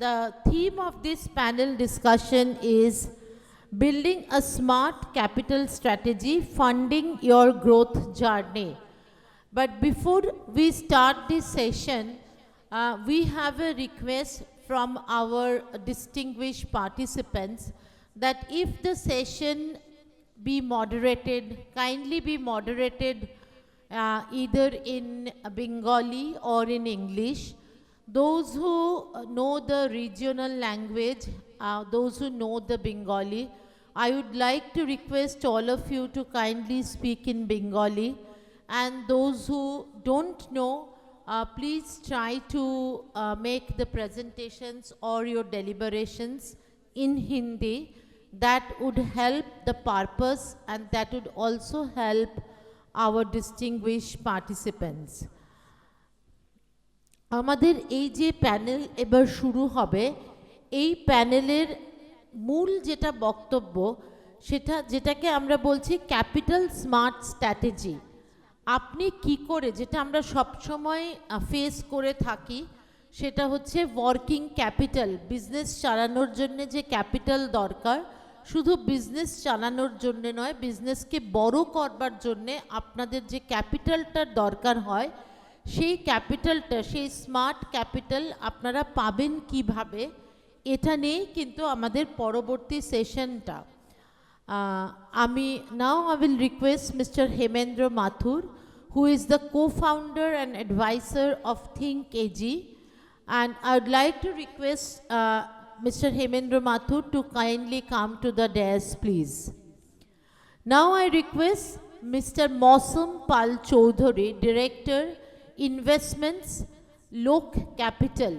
The theme of this panel discussion is building a smart capital strategy, funding your growth journey. But before we start this session, we have a request from our distinguished participants that if the session be moderated, kindly be moderated either in Bengali or in English. Those who know the regional language, those who know the Bengali, I would like to request all of you to kindly speak in Bengali. And those who don't know, please try to make the presentations or your deliberations in Hindi. That would help the purpose and that would also help our distinguished participants. আমাদের এই যে panel এবার শুরু হবে, এই প্যানেলের মূল যেটা বক্তব্য সেটা যেটাকে আমরা বলছি ক্যাপিটাল স্মার্ট স্ট্র্যাটেজি। আপনি কি করে, যেটা আমরা সবসময় ফেস করে থাকি, সেটা হচ্ছে ওয়ার্কিং ক্যাপিটাল, বিজনেস চালানোর জন্য যে ক্যাপিটাল দরকার, শুধু বিজনেস চালানোর জন্য নয়, বিজনেসকে বড় করবার জন্যে আপনাদের যে ক্যাপিটালটার দরকার হয়, সেই ক্যাপিটালটা, সেই স্মার্ট ক্যাপিটাল আপনারা পাবেন কিভাবে, এটা নিয়েই কিন্তু আমাদের পরবর্তী সেশনটা। Now I will request Mr. Hemendra Mathur, who is the co-founder and advisor of Think AG, and I would like to request Mr. Hemendra Mathur to kindly come to the dais, please. Now I request Mr. Mausam Pal Choudhury, Director, Investments, Lok Capital.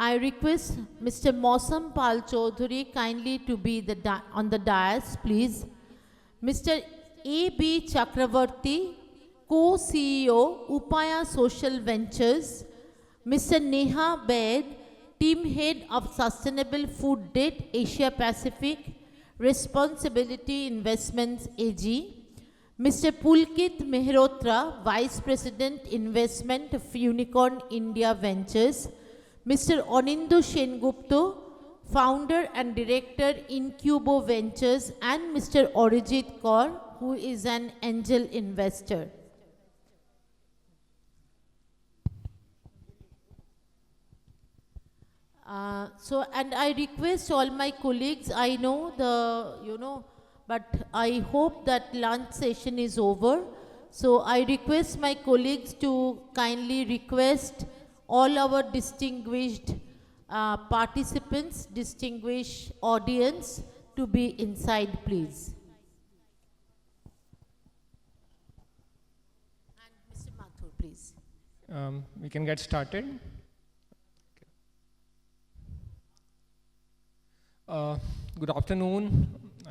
I request Mr. Mausam Pal Choudhury kindly to be on the dais, please. Mr. A.B. Chakravarti, Co-CEO, Upaya Social Ventures. Mr. Neha Baid, Team Head of Sustainable Food Debt Asia Pacific, Responsibility Investments AG. Mr. Pulkit Mehrotra, Vice President Investment of Unicorn India Ventures. Mr. Anindo Sengupta, Founder and Director Incubo Ventures, and Mr. Arijit Kaur, who is an angel investor. And I request all my colleagues, I know but I hope that lunch session is over. So I request my colleagues to kindly request all our distinguished participants, distinguished audience to be inside, please. And Mr. Mathur, please. We can get started. Good afternoon.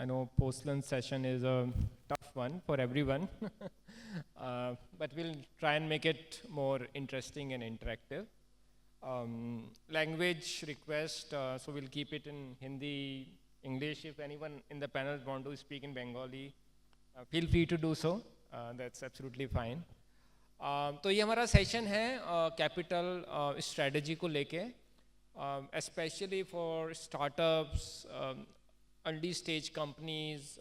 I know post-lunch session is a tough one for everyone, but we'll try and make it more interesting and interactive. Language request, so we'll keep it in Hindi, English. If anyone in the panel want to speak in Bengali, feel free to do so. That's absolutely fine. तो ये हमारा session है capital strategy को लेके, especially for startups, early stage companies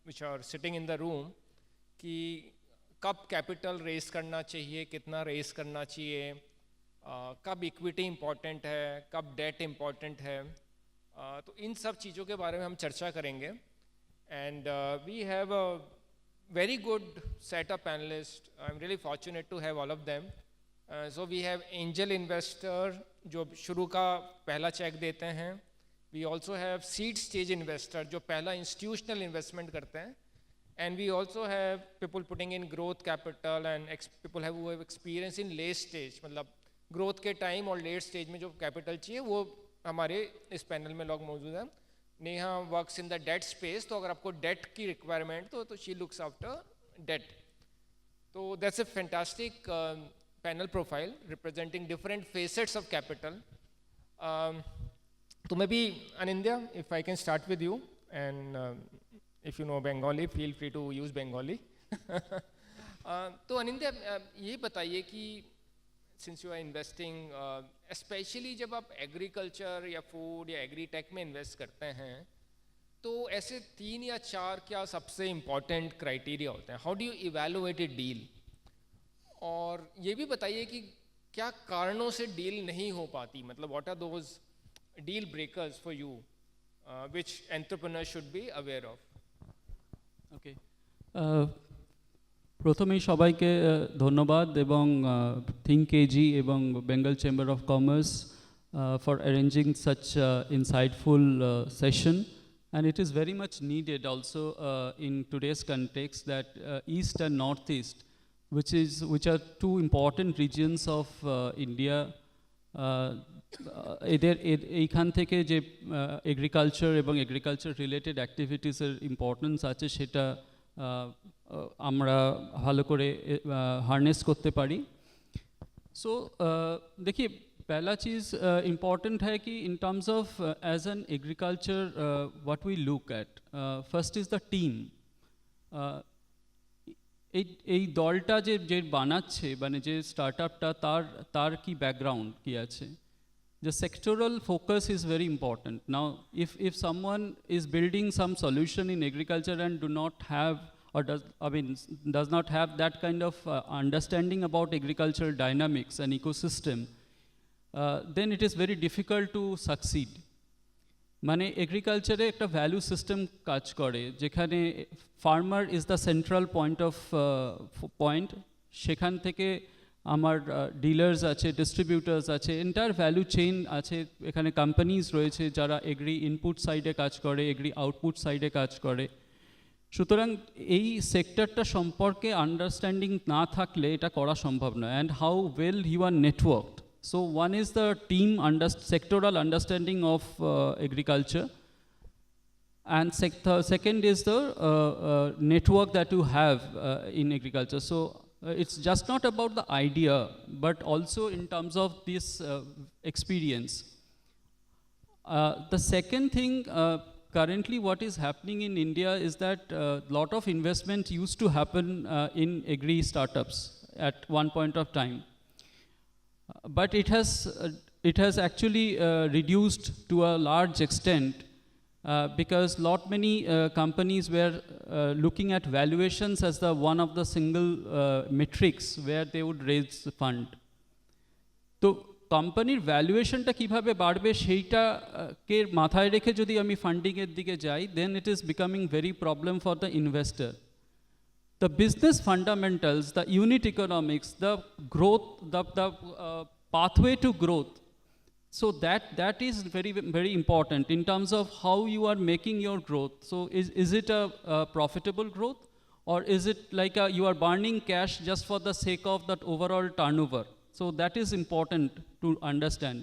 which are sitting in the room, कि कब capital race करना चाहिए, कितना रेस करना चाहिए, कब इक्विटी इम्पॉर्टेंट है, कब डेट इम्पॉर्टेंट है, तो इन सब चीज़ों के बारे में हम चर्चा करेंगे. And we have a very good set of panelists. I'm really fortunate to have all of them. So we have angel investor जो शुरू का पहला चेक देते हैं. We also have seed stage investor जो पहला institutional investment करते हैं. And we also have people putting in growth capital and people who have experience in late stage, मतलब growth के time और late stage में जो capital चाहिए वो हमारे इस पैनल में लोग मौजूद हैं. Neha works in the debt space, तो अगर आपको डेट की रिक्वायरमेंट तो शी लुक्स आफ्टर डेट. तो that's a fantastic panel profile representing different facets of capital. तो maybe Anindya, if I can start with you, and if you know Bengali feel free to use Bengali. तो अनिंद्या, ये बताइए कि since you are investing, specially जब आप agriculture या food या agri tech में इन्वेस्ट करते हैं, तो ऐसे 3 या 4 क्या सबसे इम्पॉर्टेंट क्राइटेरिया होते हैं? How do you evaluate A deal? और ये भी बताइए कि क्या कारणों से डील नहीं हो पाती, मतलब what are those deal breakers for you which entrepreneurs should be aware of? Okay, প্রথমেই সবাইকে ধন্যবাদ এবং থিঙ্ক এজি এবং Bengal Chamber of Commerce for arranging such insightful session, and it is very much needed also in today's context that east and northeast, which are two important regions of India, এদের এইখান থেকে যে agriculture এবং agriculture related অ্যাক্টিভিটিসের importance আছে সেটা আমরা ভালো করে হারনেস করতে পারি। सो देखिए, पहला चीज़ इम्पॉर्टेंट है कि in terms of as an agriculture what we look at, first is the team. এই দলটা যে বানাচ্ছে, মানে যে স্টার্টআপটা, তার কি ব্যাকগ্রাউন্ড কি আছে। The sectoral focus is very important. Now, if someone is building some solution in agriculture and do not have, or does not have that kind of understanding about agricultural dynamics and ecosystem, then it is very difficult to succeed. মানে এগ্রিকালচারে একটা value system কাজ করে, যেখানে farmer is the central point, সেখান থেকে আমার dealers আছে, ডিস্ট্রিবিউটার্স আছে, এন্টায়ার ভ্যালু চেইন আছে, এখানে কোম্পানিজ রয়েছে যারা এগ্রি ইনপুট সাইডে কাজ করে, এগ্রি আউটপুট সাইডে কাজ করে। সুতরাং এই সেক্টরটা সম্পর্কে আন্ডারস্ট্যান্ডিং না থাকলে এটা করা সম্ভব নয়। And how well you are networked. So one is the team sectoral understanding of agriculture, and second is the network that you have in agriculture. So it's just not about the idea, but also in terms of this experience. The second thing, currently what is happening in India is that lot of investment used to happen in agri startups at one point of time. But it has actually reduced to a large extent because many companies were looking at valuations as the one of the single metrics where they would raise fund. তো কোম্পানির ভ্যালুয়েশনটা কীভাবে বাড়বে সেইটাকে মাথায় রেখে যদি আমি ফান্ডিংয়ের দিকে যাই, then it is becoming very problem for the investor. The business fundamentals, the unit economics, the growth, the pathway to growth. So that is very, very important in terms of how you are making your growth. So is it a profitable growth, or is it like you are burning cash just for the sake of that overall turnover? So that is important to understand.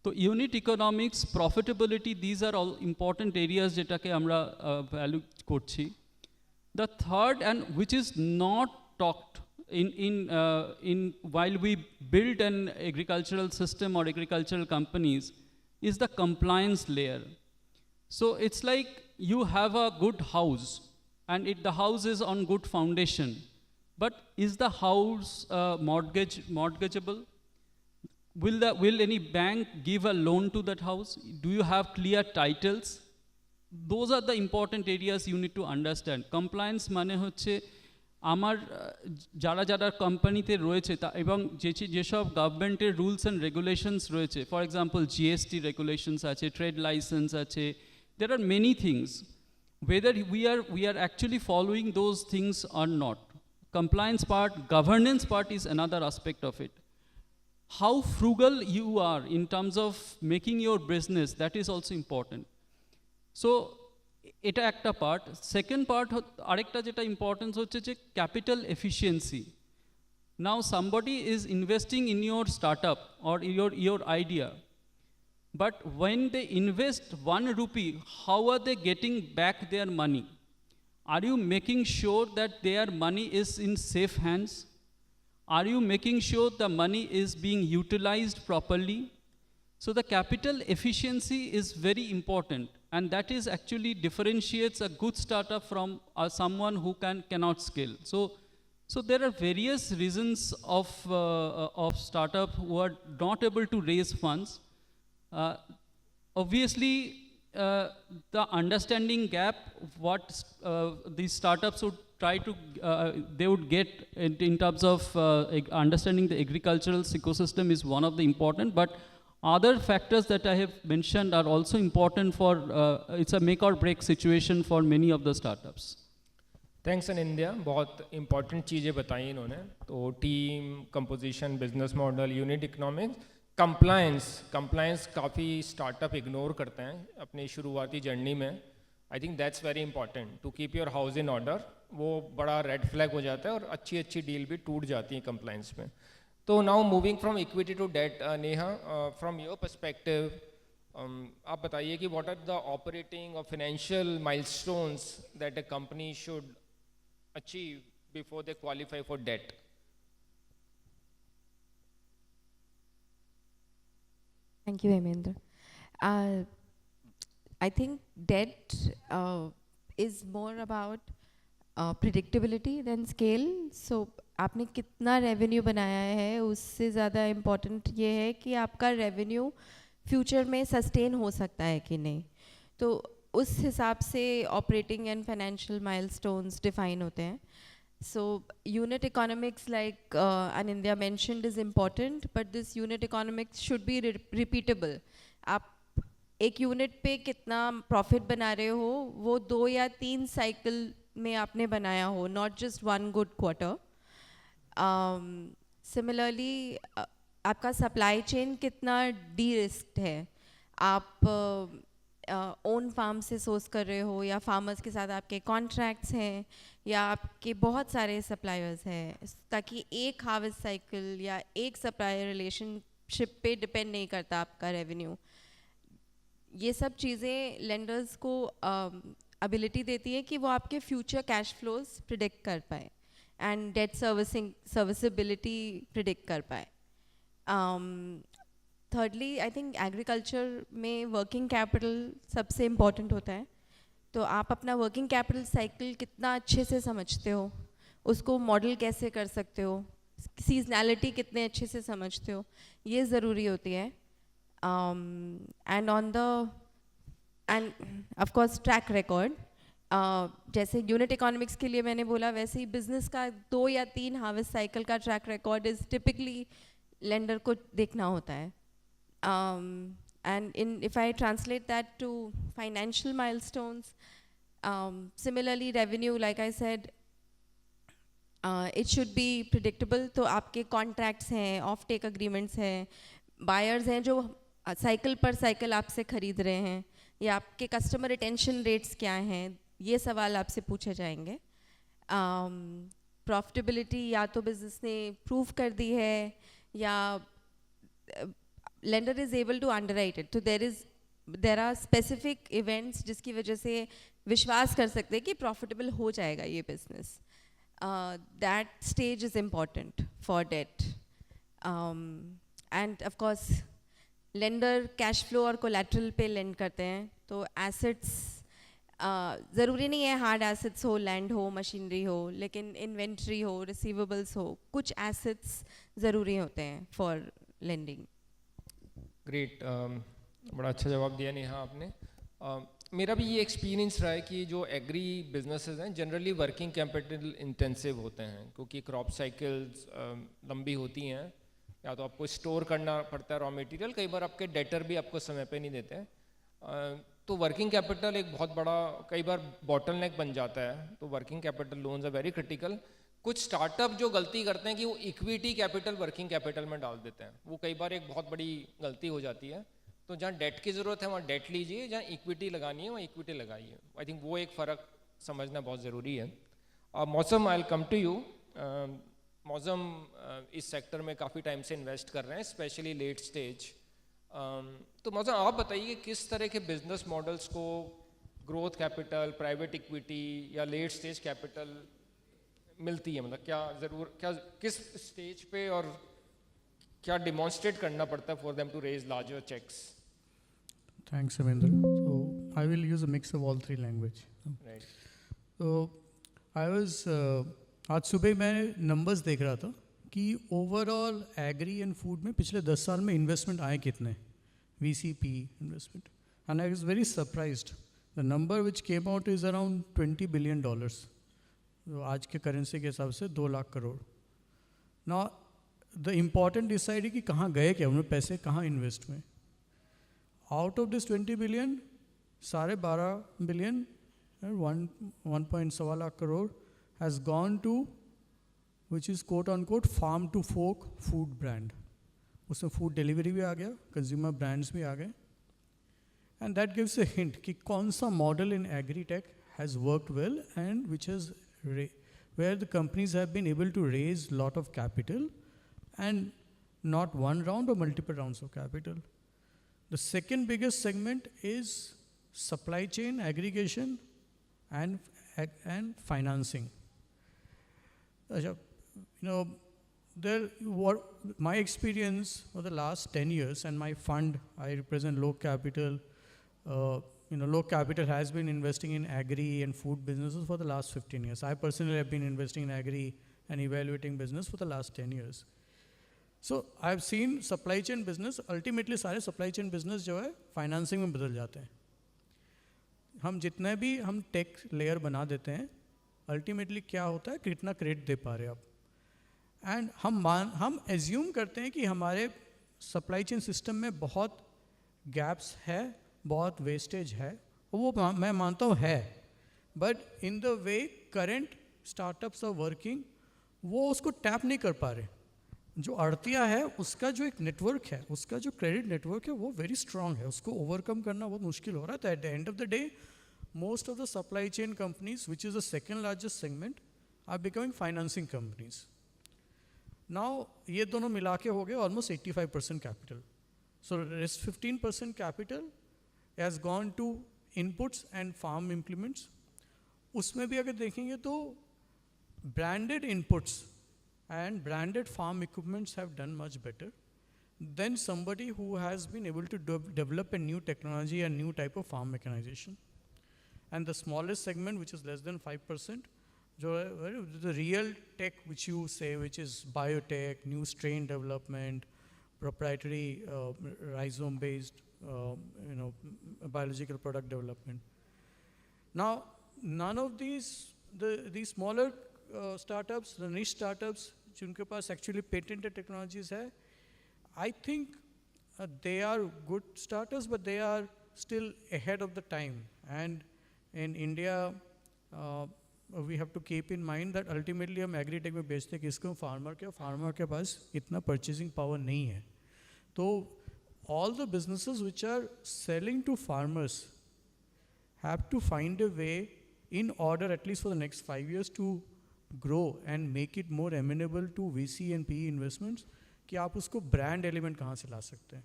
So unit economics, profitability, these are all important areas যেটাকে আমরা value করছি। The third, and which is not talked in while we build an agricultural system or agricultural companies, is the compliance layer. So it's like you have a good house, and the house is on good foundation, but is the house mortgageable? Will any bank give a loan to that house? Do you have clear titles? Those are the important areas you need to understand. Compliance মানে হচ্ছে আমার যারা যারা কোম্পানিতে রয়েছে এবং যেসব গভর্নমেন্টের রুলস অ্যান্ড রেগুলেশনস রয়েছে, ফর এক্সাম্পল জিএসটি রেগুলেশনস আছে, ট্রেড লাইসেন্স আছে, there are many things. Whether we are actually following those things or not. Compliance part, governance part is another aspect of it. How frugal you are in terms of making your business, that is also important. So এটা একটা part. Second part আরেকটা যেটা importance হচ্ছে যে capital efficiency. Now somebody is investing in your startup or your idea, but when they invest 1 rupee, how are they getting back their money? Are you making sure that their money is in safe hands? Are you making sure the money is being utilized properly? So the capital efficiency is very important, and that is actually differentiates a good startup from someone who cannot scale. So there are various reasons of startup who are not able to raise funds. Obviously, the understanding gap what these startups would try to they would get in terms of understanding the agricultural ecosystem is one of the important, but other factors that I have mentioned are also important for it's a make or break situation for many of the startups. Thanks in India, बहुत important चीज़ें बताई इन्होंने. तो team composition, business model, unit economics, compliance काफ़ी startup ignore करते हैं अपनी शुरुआती जर्नी में. I think that's very important to keep your house in order. वो बड़ा रेड फ्लैग हो जाता है और अच्छी अच्छी डील भी टूट जाती है कंप्लायंस में. तो now moving from equity to debt, Neha, from your perspective आप बताइए कि व्हाट आर द ऑपरेटिंग और financial milestones that a company should achieve before they qualify for debt. Thank you, Hemendra. I think debt is more about predictability than scale. So आपने कितना revenue बनाया है उससे ज़्यादा important ये है कि आपका revenue future में sustain हो सकता है कि नहीं. तो उस हिसाब से operating and financial milestones define होते हैं. So unit economics like Anindya mentioned is important, but this unit economics should be repeatable. आप एक यूनिट पे कितना प्रॉफिट बना रहे हो वो 2 या 3 साइकिल में आपने बनाया हो, not just 1 good quarter. Similarly आपका सप्लाई चेन कितना डी रिस्क्ड है. आप ओन फार्म से सोर्स कर रहे हो या फार्मर्स के साथ आपके कॉन्ट्रैक्ट्स हैं या आपके बहुत सारे सप्लायर्स हैं, ताकि एक हार्वेस्ट साइकिल या एक सप्लायर रिलेशनशिप पे डिपेंड नहीं करता आपका रेवेन्यू. ये सब चीज़ें लेंडर्स को एबिलिटी देती है कि वो आपके फ्यूचर कैश फ्लोज प्रिडिक्ट कर पाए एंड डेट सर्विसिबिलिटी प्रिडिक्ट कर पाए. थर्डली आई थिंक एग्रीकल्चर में वर्किंग कैपिटल सबसे इम्पॉर्टेंट होता है. तो आप अपना वर्किंग कैपिटल साइकिल कितना अच्छे से समझते हो, उसको मॉडल कैसे कर सकते हो, सीजनैलिटी कितने अच्छे से समझते हो, ये ज़रूरी होती है. And on the end of course track record, जैसे यूनिट इकोनॉमिक्स के लिए मैंने बोला, वैसे ही बिजनेस का 2 या 3 हार्वेस्ट साइकिल का track record is typically lender को देखना होता है. And if I translate that to financial milestones, similarly revenue, like I said, it should be predictable. तो आपके contracts हैं, off take agreements हैं, buyers हैं जो cycle पर cycle आपसे खरीद रहे हैं, या आपके customer retention rates क्या हैं, ये सवाल आपसे पूछे जाएंगे. Profitability या तो business ने prove कर दी है या lender is able to underwrite it. So there are specific events जिसकी वजह से विश्वास कर सकते हैं कि profitable हो जाएगा ये business. That stage is important for debt. And of course lender cash flow और collateral पे lend करते हैं. तो assets ज़रूरी नहीं है hard assets हो, land हो, machinery हो, लेकिन inventory हो, receivables हो, कुछ assets ज़रूरी होते हैं for lending. ग्रेट, बड़ा अच्छा जवाब दिया नेहा आपने. मेरा भी ये एक्सपीरियंस रहा है कि जो एग्री बिजनेसेस हैं जनरली वर्किंग कैपिटल इंटेंसिव होते हैं, क्योंकि क्रॉप साइकिल्स लंबी होती हैं, या तो आपको स्टोर करना पड़ता है रॉ मटेरियल, कई बार आपके डेटर भी आपको समय पे नहीं देते हैं. तो वर्किंग कैपिटल एक बहुत बड़ा कई बार बॉटलनेक बन जाता है. तो working capital loans are very critical. कुछ स्टार्टअप जो गलती करते हैं कि वो इक्विटी कैपिटल वर्किंग कैपिटल में डाल देते हैं, वो कई बार एक बहुत बड़ी गलती हो जाती है. तो जहाँ डेट की ज़रूरत है वहाँ डेट लीजिए, जहाँ इक्विटी लगानी है वहाँ इक्विटी लगाइए. आई थिंक वो एक फ़र्क समझना बहुत ज़रूरी है. Mausam, I will come to you. Mausam इस सेक्टर में काफ़ी टाइम से इन्वेस्ट कर रहे हैं, स्पेशली लेट स्टेज. तो मौसम आप बताइए किस तरह के बिजनेस मॉडल्स को ग्रोथ कैपिटल, प्राइवेट इक्विटी या लेट स्टेज कैपिटल मिलती है, मतलब क्या किस स्टेज पे और क्या डिमॉन्स्ट्रेट करना पड़ता है for them to raise larger cheques? Thanks, Amendra. So I will use a mix of all 3 language. Right. So I was आज सुबह मैं नंबर्स देख रहा था कि ओवरऑल एग्री एंड फूड में पिछले 10 साल में इन्वेस्टमेंट आए कितने, VCP investment, and I was very surprised. The number which came out is around $20 billion, जो आज के करेंसी के हिसाब से 2 लाख करोड़. ना द इम्पॉर्टेंट डिसाइड है कि कहाँ गए, क्या उन्होंने पैसे कहाँ इन्वेस्ट हुए. Out of this 20 billion, 12.5 billion, 1.1 lakh crore has gone to, which is quote unquote farm to fork food brand. उसमें food delivery भी आ गया, consumer brands भी आ गए. And that gives a hint कि कौन सा model in agri-tech has worked well and which has where the companies have been able to raise lot of capital and not one round or multiple rounds of capital. The second biggest segment is supply chain aggregation and financing. You know, my experience for the last 10 years and my fund, I represent Low Capital. Low Capital has been investing in agri and food businesses for the last 15 years. I personally have been investing in agri and evaluating business for the last 10 years. So I've seen supply chain business, ultimately सारे supply chain business जो है financing में बदल जाते हैं. हम जितने भी हम टेक लेयर बना देते हैं, अल्टीमेटली क्या होता है, कितना क्रेडिट दे पा रहे हैं आप. एंड हम एज्यूम करते हैं कि हमारे सप्लाई चेन सिस्टम में बहुत गैप्स है, बहुत वेस्टेज है, वो मैं मानता हूँ है. But in the way current startups are working, वो उसको टैप नहीं कर पा रहे. जो आड़तिया है उसका जो एक नेटवर्क है, उसका जो क्रेडिट नेटवर्क है वो वेरी स्ट्रांग है, उसको ओवरकम करना बहुत मुश्किल हो रहा है. At the end of the day most of the supply chain companies, which is the second largest segment, are becoming financing companies. Now, ये दोनों मिला के हो गए almost 85% capital. So, rest 15% capital has gone to inputs and farm implements. उसमें भी अगर देखेंगे तो branded inputs and branded farm equipments have done much better than somebody who has been able to develop a new technology and new type of farm mechanization. And the smallest segment, which is less than 5%, the real tech which you say, which is biotech, new strain development, proprietary rhizome-based, biological product development. Now, none of these smaller startups, the niche startups, जिनके पास actually patented technologies है, I think they are good startups, but they are still ahead of the time. And in India, we have to keep in mind that ultimately हम agri-tech में बेचते हैं किसको, farmer के पास इतना purchasing power नहीं है. तो all the businesses which are selling to farmers have to find a way in order, at least for the next 5 years, to grow and make it more amenable to VC and PE investments, कि आप उसको brand element कहाँ से ला सकते हैं.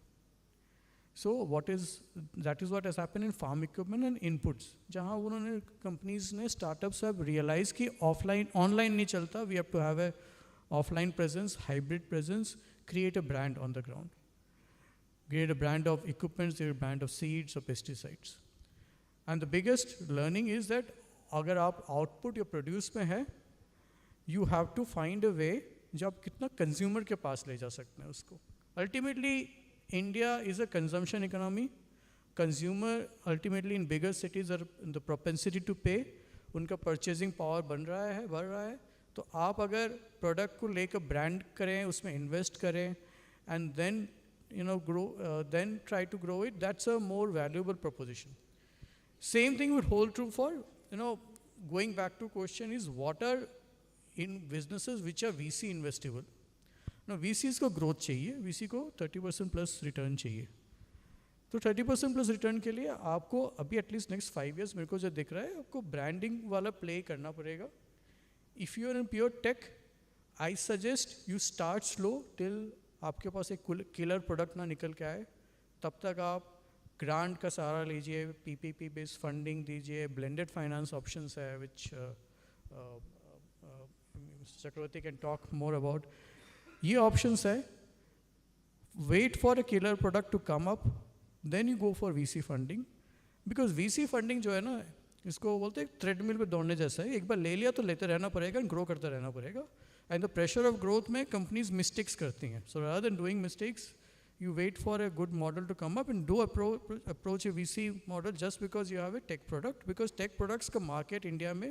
So that is what has happened in farm equipment and inputs, जहाँ उन्होंने companies ने startups have realized कि online नहीं चलता, we have to have a offline presence, hybrid presence, create a brand on the ground, create a brand of equipments, a brand of seeds or pesticides. And the biggest learning is that अगर आप output या produce में है, you have to find a way जो आप कितना consumer के पास ले जा सकते हैं उसको. Ultimately, India is a consumption economy. Consumer ultimately in bigger cities are the propensity to pay. उनका purchasing power बढ़ रहा है. तो आप अगर product को लेकर brand करें, उसमें invest करें, and then grow, then try to grow it, that's a more valuable proposition. Same thing would hold true for, going back to question is what are in businesses which are VC investable. Now VCs को growth चाहिए, VC को 30% plus return चाहिए. तो 30% plus return के लिए आपको अभी at least next 5 years मेरे को जो दिख रहा है, आपको branding वाला play करना पड़ेगा. If you are in pure tech, I suggest you start slow till आपके पास एक killer product ना निकल के आए. तब तक आप grant का सहारा लीजिए, PPP based funding दीजिए, blended finance options है, which Mr. Chakravarti can talk more about. ये options है, wait for a killer product to come up, then you go for VC funding, because VC funding जो है ना, इसको बोलते हैं थ्रेडमिल पे दौड़ने जैसा है, एक बार ले लिया तो लेते रहना पड़ेगा एंड ग्रो करता रहना पड़ेगा. And the pressure of growth में कंपनीज मिस्टेक्स करती हैं. So rather than doing mistakes, you wait for a good model to come up and do approach a VC model just because you have a tech product, because tech products का market India में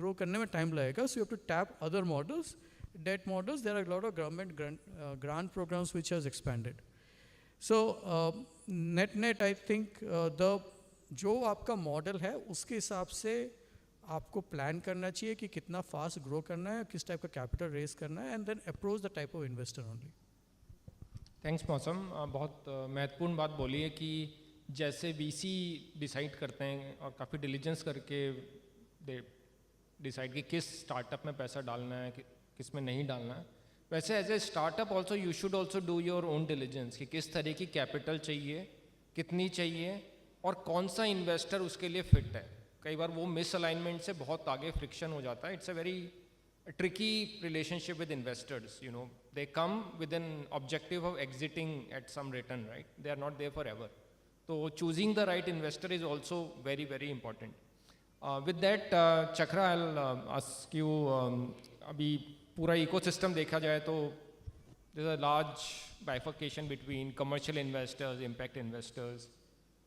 grow करने में time लगेगा. So you have to tap other models, debt models. There are a lot of government grant programs which has expanded. So net I think the जो आपका model है उसके हिसाब से आपको प्लान करना चाहिए कि कितना फास्ट ग्रो करना है, किस टाइप का कैपिटल रेज करना है, and then approach the type of investor only. Thanks Mausam. बहुत महत्वपूर्ण बात बोली है कि जैसे वीसी डिसाइड करते हैं और काफ़ी डिलीजेंस करके डिसाइड कि किस स्टार्टअप में पैसा डालना है, किस में नहीं डालना है, वैसे as a startup also you should also do your own diligence कि किस तरह की कैपिटल चाहिए, कितनी चाहिए और कौन सा इन्वेस्टर उसके लिए फिट है. कई बार वो मिस अलाइनमेंट से बहुत आगे फ्रिक्शन हो जाता है. It's a very tricky relationship with investors. You know, they come with an objective of exiting at some return, right? They are not there forever. So choosing the right investor is also very, very important. With that, Chakra, I'll ask you, अभी पूरा ecosystem देखा जाए तो there's a large bifurcation between commercial investors, impact investors,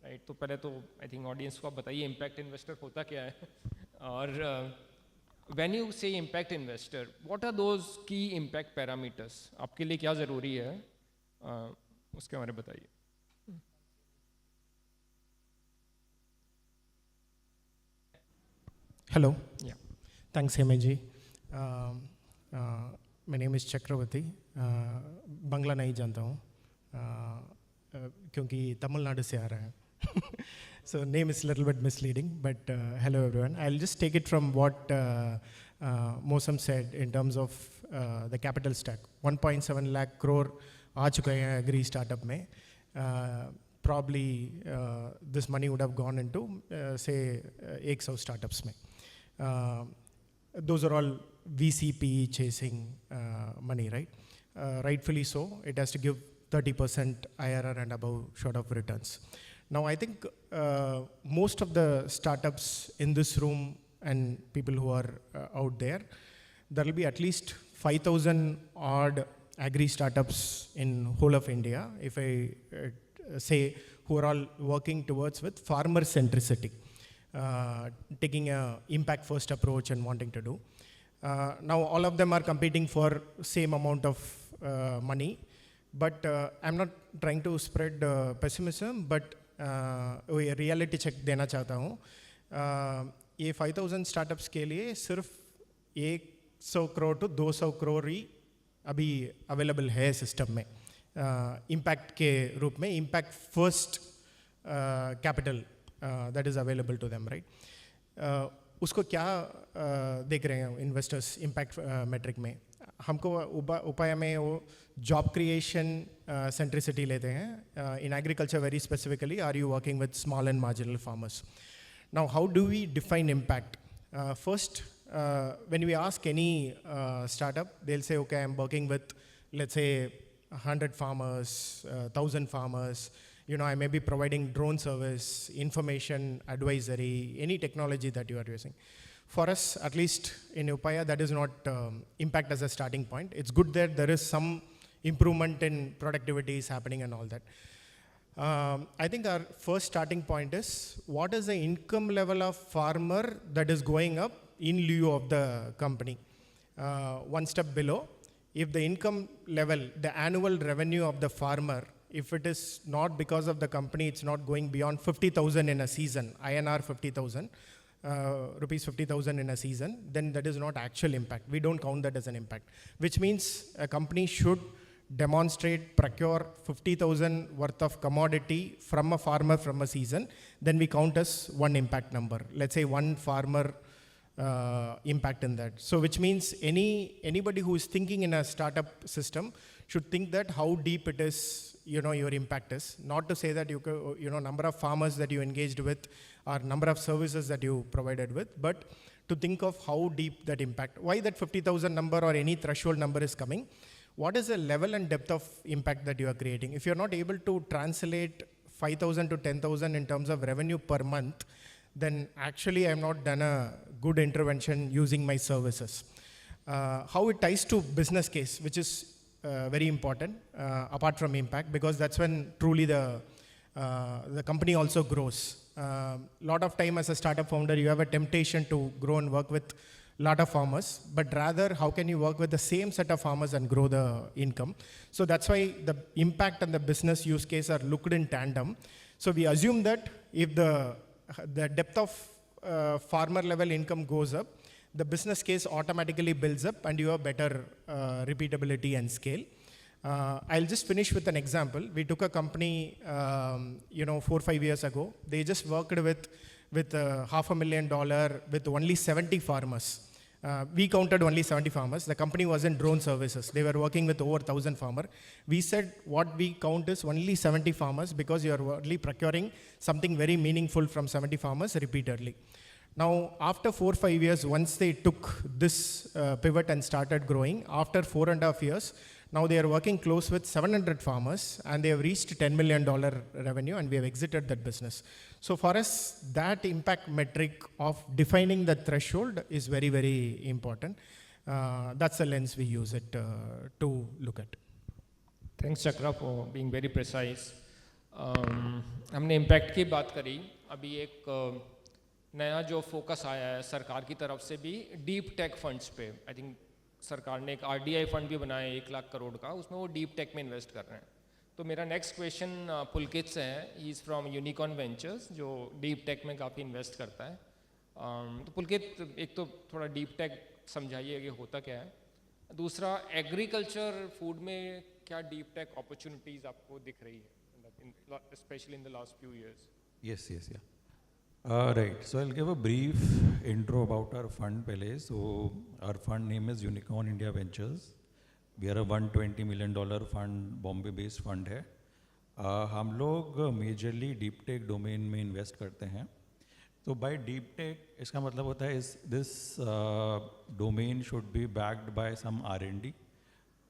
right? तो पहले तो I think audience को आप बताइए impact investor होता क्या है, और when you say impact investor, what are those key impact parameters? आपके लिए क्या ज़रूरी है, उसके बारे में बताइए. Hello. Yeah. Thanks, Hemaji. My name is Chakravarti. Bangla नहीं जानता हूँ क्योंकि तमिलनाडु से आ रहा है. So name is a little bit misleading, but hello everyone. I'll just take it from what Mosam said in terms of the capital stack. 1.7 lakh crore आ चुका है agri startup में. Probably this money would have gone into say 100 startups में. Those are all VCP chasing money, right? Rightfully so. It has to give 30% IRR and above short of returns. Now, I think most of the startups in this room and people who are out there, there will be at least 5,000 odd agri startups in whole of India, if I say, who are all working towards with farmer centricity, taking a impact first approach and wanting to do. Now, all of them are competing for same amount of money, but I'm not trying to spread pessimism, but reality check देना चाहता हूँ. ये 5,000 startups के लिए सिर्फ 100 crore to 200 crore ही अभी available है system में इम्पैक्ट के रूप में. Impact first capital that is available to them, right? उसको क्या देख रहे हैं इन्वेस्टर्स इम्पैक्ट मेट्रिक में? हमको उपाय में वो जॉब क्रिएशन सेंट्रिसिटी लेते हैं. In agriculture very specifically, are you working with small and marginal farmers? Now how do we define impact? First, when we ask any startup, they'll say, okay, I'm working with, let's say, 100 farmers, 1,000 farmers. You know, I may be providing drone service, information, advisory, any technology that you are using. For us, at least in Upaya, that is not impact as a starting point. It's good that there is some improvement in productivity is happening and all that. I think our first starting point is, what is the income level of farmer that is going up in lieu of the company? One step below, if the income level, the annual revenue of the farmer, if it is not because of the company, it's not going beyond 50,000 in a season, INR 50,000, rupees 50,000 in a season, then that is not actual impact. We don't count that as an impact, which means a company should demonstrate, procure 50,000 worth of commodity from a farmer from a season, then we count as one impact number. Let's say one farmer impact in that. So which means anybody who is thinking in a startup system should think that how deep it is, you know, your impact is. Not to say that you know, number of farmers that you engaged with or number of services that you provided with, but to think of how deep that impact, why that 50,000 number or any threshold number is coming, what is the level and depth of impact that you are creating. If you're not able to translate 5,000 to 10,000 in terms of revenue per month, then actually I have not done a good intervention using my services. How it ties to business case, which is very important apart from impact, because that's when truly the company also grows. Lot of time as a startup founder, you have a temptation to grow and work with lot of farmers, but rather how can you work with the same set of farmers and grow the income? So that's why the impact and the business use case are looked in tandem. So we assume that if the depth of farmer level income goes up, the business case automatically builds up and you have better repeatability and scale. I'll just finish with an example. We took a company, 4 or 5 years ago. They just worked with $500,000 with only 70 farmers. We counted only 70 farmers. The company was in drone services. They were working with over 1,000 farmers. We said what we count is only 70 farmers because you are only procuring something very meaningful from 70 farmers repeatedly. Now, after 4 or 5 years, once they took this pivot and started growing, after 4.5 years, now they are working close with 700 farmers and they have reached $10 million revenue and we have exited that business. So for us, that impact metric of defining the threshold is very, very important. That's the lens we use it to look at. Thanks Chakra for being very precise. हमने impact की बात करी. अभी एक नया जो focus आया है सरकार की तरफ से भी डीप टेक फंड्स पे. आई थिंक सरकार ने एक RDI फंड भी बनाया है 1 लाख करोड़ का, उसमें वो डीप टेक में इन्वेस्ट कर रहे हैं. तो मेरा नेक्स्ट क्वेश्चन पुलकित से है. He is from unicorn ventures जो डीप टेक में काफ़ी इन्वेस्ट करता है. तो पुलकित, एक तो थोड़ा डीप टेक समझाइए कि होता क्या है. दूसरा, एग्रीकल्चर फूड में क्या डीप टेक अपॉर्चुनिटीज़ आपको दिख रही है, specially in the last few years? Yes. Right. So I'll give a brief intro about our fund pehle. So our fund name is Unicorn India Ventures. We are a $120 million fund, Bombay based fund है. हम लोग majorly deep tech domain में invest करते हैं. तो bye deep tech इसका मतलब होता है this domain should be backed by some R&D.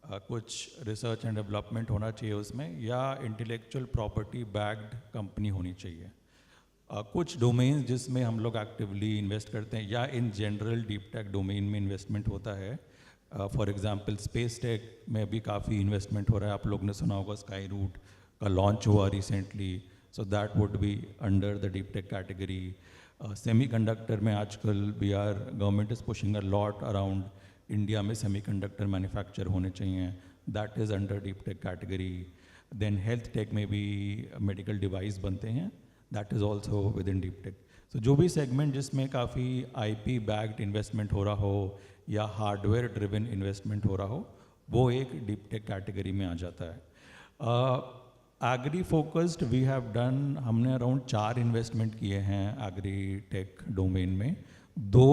कुछ रिसर्च एंड डेवलपमेंट होना चाहिए उसमें, या इंटेलेक्चुअल प्रॉपर्टी बैक्ड कंपनी होनी चाहिए. कुछ डोमेन्स जिसमें हम लोग एक्टिवली इन्वेस्ट करते हैं या in general deep tech domain में इन्वेस्टमेंट होता है. फॉर एग्जांपल स्पेस टेक में भी काफ़ी इन्वेस्टमेंट हो रहा है. आप लोग ने सुना होगा स्काई रूट का लॉन्च हुआ recently, so that would be under the deep tech category. Semiconductor में आजकल government is pushing a lot around India में सेमीकंडक्टर मैन्युफैक्चर होने चाहिए, that is under deep tech category. Then health tech में भी medical device बनते हैं, that is also within deep tech. So जो भी सेगमेंट जिसमें काफ़ी IP बैक्ड इन्वेस्टमेंट हो रहा हो या हार्डवेयर ड्रिवन इन्वेस्टमेंट हो रहा हो, वो एक डीप टेक कैटेगरी में आ जाता है. Agri focused we have done, हमने अराउंड 4 इन्वेस्टमेंट किए हैं एग्री टेक डोमेन में. 2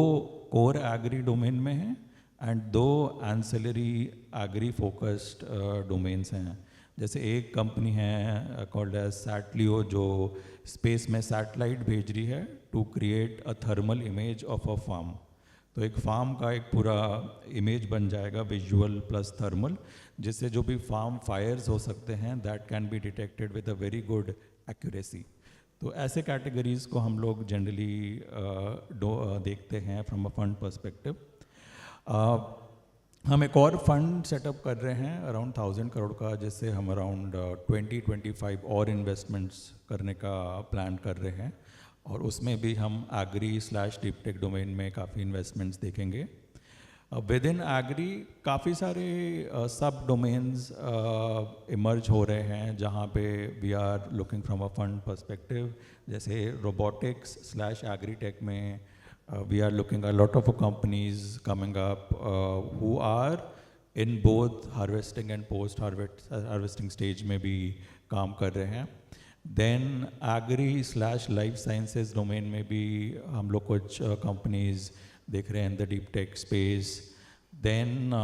कोर एग्री डोमेन में हैं and 2 ancillary agri focused domains हैं. जैसे एक कंपनी है कॉल्ड एज सैटलियो जो स्पेस में सैटेलाइट भेज रही है to create a thermal image of a farm. तो एक फार्म का एक पूरा इमेज बन जाएगा विजुअल प्लस थर्मल, जिससे जो भी फार्म फायर्स हो सकते हैं that can be detected with a very good accuracy. तो ऐसे कैटेगरीज को हम लोग जनरली देखते हैं फ्रॉम अ फंड पर्सपेक्टिव. हम एक और फंड सेटअप कर रहे हैं अराउंड 1,000 करोड़ का, जिससे हम अराउंड 20-25 और इन्वेस्टमेंट्स करने का प्लान कर रहे हैं. और उसमें भी हम एग्री/डीप टेक डोमेन में काफ़ी इन्वेस्टमेंट्स देखेंगे. विद इन एग्री काफ़ी सारे सब डोमेन्स इमर्ज हो रहे हैं जहाँ पे we are looking from a fund perspective. जैसे रोबोटिक्स/एग्री टेक में we are looking at a lot of companies coming up who are in both harvesting and post harvesting stage में भी काम कर रहे हैं. Then agri/life sciences domain में भी हम लोग कुछ companies देख रहे हैं in the deep tech space. Then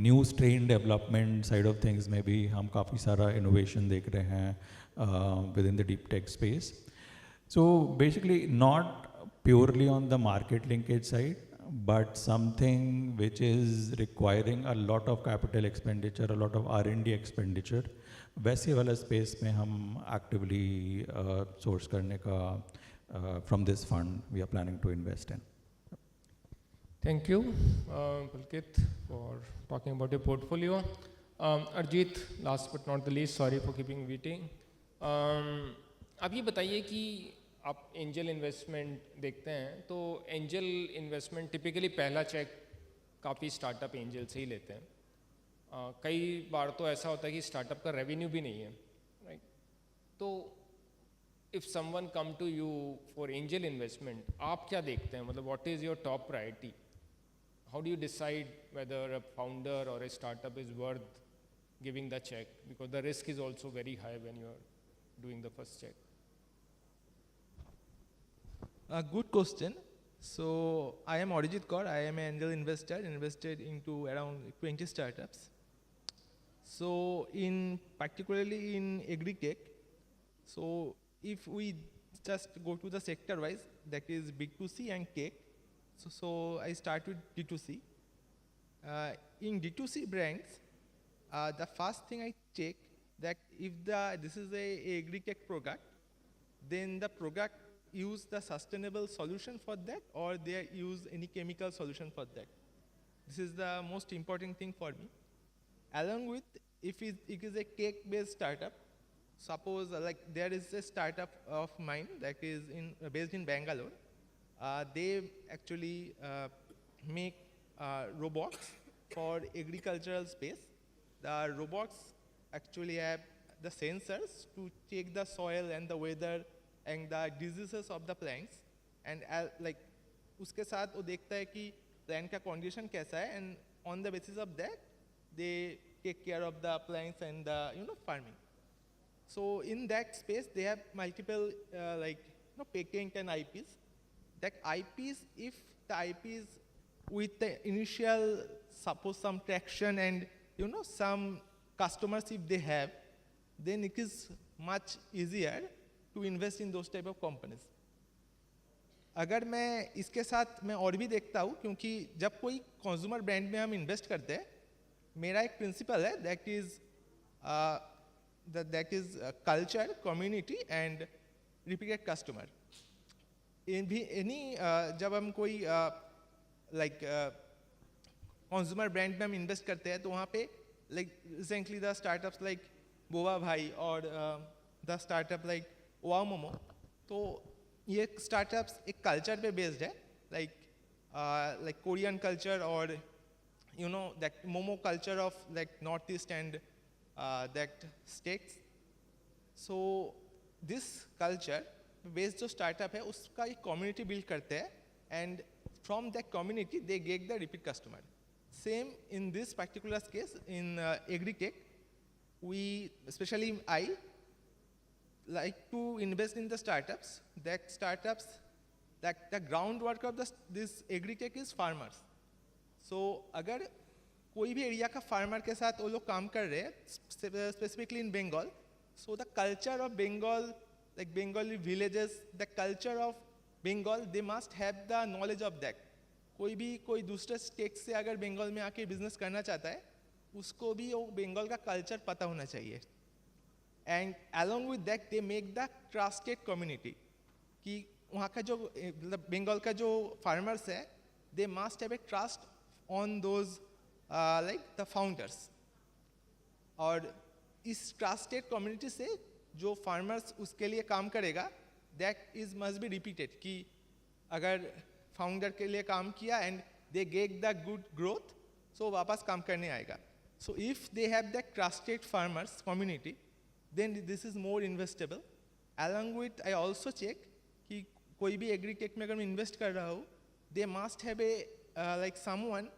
new strain development side of things में भी हम काफ़ी सारा innovation देख रहे हैं within the deep tech space. So basically not purely on the market linkage side, but something which is requiring a lot of capital expenditure, a lot of R&D expenditure. वैसे वाला space में हम actively source करने का from this fund we are planning to invest in. Thank you, Pulkit, for talking about your portfolio. Arjit, last but not the least, sorry for keeping waiting. आप ये बताइए कि आप एंजल इन्वेस्टमेंट देखते हैं तो एंजल इन्वेस्टमेंट टिपिकली पहला check काफ़ी स्टार्टअप एंजल से ही लेते हैं। कई बार तो ऐसा होता है कि स्टार्टअप का रेवेन्यू भी नहीं है, राइट? तो if someone come to you for angel investment, आप क्या देखते हैं? मतलब what is your top priority? How do you decide whether a founder or a startup is worth giving the check? Because the risk is also very high when you are doing the first check. A good question. So I am Arijit Kaur. I am an angel investor, invested into around 20 startups. So particularly in agri-tech, so if we just go to the sector wise, that is B2C and cake. So I start with D2C. In D2C brands, the first thing I check that if this is a agri-tech product, then the product use the sustainable solution for that, or they use any chemical solution for that. This is the most important thing for me. Along with, if it is a cake-based startup, suppose like there is a startup of mine that is based in Bangalore. They actually make robots for agricultural space. The robots actually have the sensors to check the soil and the weather and the diseases of the plants. And like उसके साथ वो देखता है कि plant का condition कैसा है, and on the basis of that, they take care of the plants and the farming. So in that space, they have multiple patent and IPs. That IPs, if the IPs with the initial, suppose some traction and some customers if they have, then it is much easier to invest in those type of companies. अगर मैं इसके साथ मैं और भी देखता हूँ, क्योंकि जब कोई कंज्यूमर ब्रांड में हम इन्वेस्ट करते हैं, मेरा एक प्रिंसिपल है that is culture, community and repeated customer. जब हम कोई कंज्यूमर ब्रांड में हम इन्वेस्ट करते हैं तो वहाँ पे recently the startups like Boba Bhai और the startup like Wow Momo, तो ये स्टार्टअप्स एक कल्चर पे बेस्ड है, लाइक कोरियन कल्चर और that momo culture of like north east and that states. So this culture based जो स्टार्टअप है उसका एक कम्युनिटी बिल्ड करते हैं, and from that community they get the repeat customer. Same in this particular case in agritech, we specially I like to invest in the startups, that the groundwork of this agri-tech is farmers. So अगर कोई भी area का farmer के साथ वो लोग काम कर रहे हैं, specifically in Bengal, so the culture of Bengal, like Bengali villages, the culture of Bengal, they must have the knowledge of that. कोई दूसरे स्टेट से अगर बंगाल में आके बिजनेस करना चाहता है, उसको भी वो बंगाल का कल्चर पता होना चाहिए। And along with that, they make the trusted community. कि वहाँ का जो बंगाल का जो farmers है, they must have a trust on those like the founders. और इस trusted community से जो farmers उसके लिए काम करेगा, that is must be repeated. कि अगर founder के लिए काम किया and they get the good growth, so वापस काम करने आएगा. So if they have that trusted farmers community, then this is more investable. Along with, I also check कि कोई भी agri-tech में अगर मैं invest कर रहा हूँ, they must have a like someone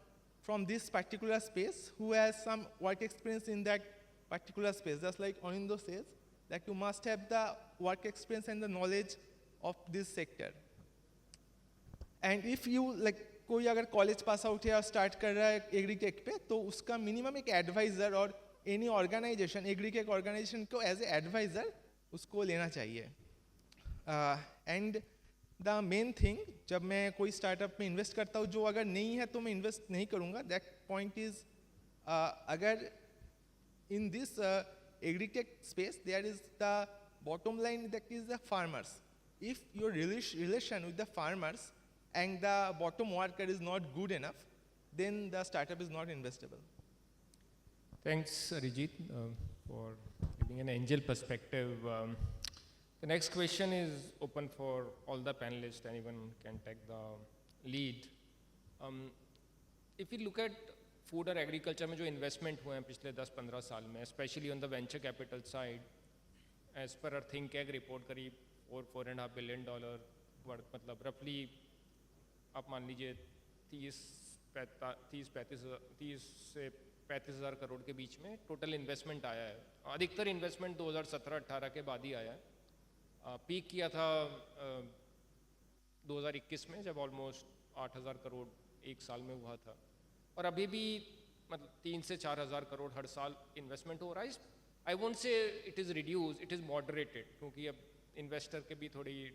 from this particular space who has some work experience in that particular space. Just like Anindo says, that you must have the work experience and the knowledge of this sector. And if you like कोई अगर college pass out है और start कर रहा है agri-tech पे, तो उसका minimum एक advisor और एनी ऑर्गेनाइजेशन, एग्रीटेक ऑर्गेनाइजेशन को एज ए एडवाइज़र उसको लेना चाहिए। एंड द मेन थिंग, जब मैं कोई स्टार्टअप में इन्वेस्ट करता हूँ जो अगर नहीं है तो मैं इन्वेस्ट नहीं करूँगा। दैट पॉइंट इज़, अगर in this agritech space there is the bottom line that is the farmers. if your relation with the farmers and the bottom worker is not good enough, then the startup is not investable. Thanks, Arijit, for giving an angel perspective. The next question is open for all the panelists. Anyone can take the lead. If you look at food और agriculture में जो investment हुए हैं पिछले 10-15 साल में, especially on the venture capital side, as per our Think Ag report, करीब $4.5 billion worth, मतलब roughly आप मान लीजिए 30 से 35,000 करोड़ के बीच में टोटल इन्वेस्टमेंट आया है. अधिकतर इन्वेस्टमेंट 2017-18 के बाद ही आया है. पीक किया था 2021 में जब ऑलमोस्ट 8,000 करोड़ एक साल में हुआ था, और अभी भी मतलब 3 से 4,000 करोड़ हर साल इन्वेस्टमेंट हो रहा है. I won't say it is reduce, it is moderated, क्योंकि अब इन्वेस्टर के भी थोड़ी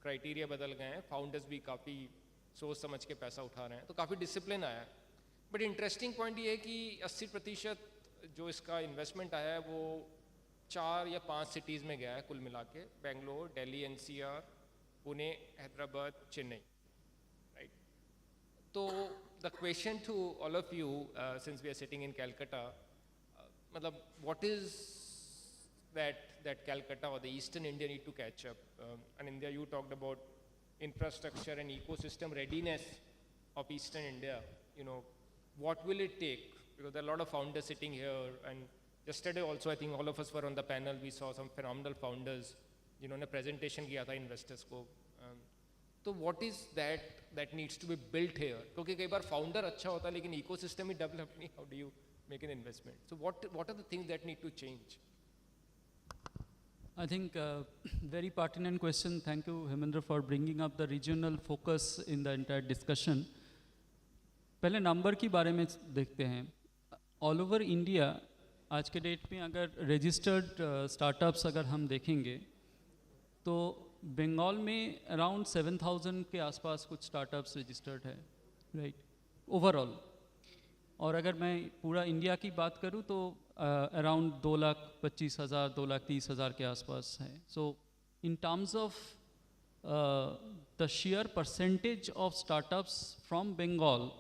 क्राइटेरिया बदल गए हैं, फाउंडर्स भी काफ़ी सोच समझ के पैसा उठा रहे हैं, तो काफ़ी डिसिप्लिन आया है. बट इंटरेस्टिंग पॉइंट ये है कि 80% जो इसका इन्वेस्टमेंट आया है वो 4 या 5 सिटीज़ में गया है कुल मिला के, बेंगलोर, दिल्ली, NCR, पुणे, हैदराबाद, चेन्नई, राइट. तो the question to all of you, since we are sitting in Calcutta, मतलब what is that Calcutta or the Eastern India need to catch up? And India, you talked about infrastructure and ecosystem readiness of Eastern India. You know, what will it take? Because there are a lot of founders sitting here, and yesterday also I think all of us were on the panel. We saw some phenomenal founders, जिन्होंने presentation किया था investors को. तो what is that needs to be built here? क्योंकि कई बार founder अच्छा होता है लेकिन ecosystem ही develop नहीं. How do you make an investment? So what are the things that need to change? I think very pertinent question. Thank you, Hemendra, for bringing up the regional focus in the entire discussion. पहले number की बारे में देखते हैं. All over India आज के date में अगर रजिस्टर्ड स्टार्टअप्स अगर हम देखेंगे तो बंगाल में अराउंड 7,000 के आसपास कुछ स्टार्टअप्स रजिस्टर्ड है, राइट, ओवरऑल. और अगर मैं पूरा इंडिया की बात करूं तो अराउंड 2,25,000 2,30,000 के आसपास है. So in terms of the share percentage of startups from Bengal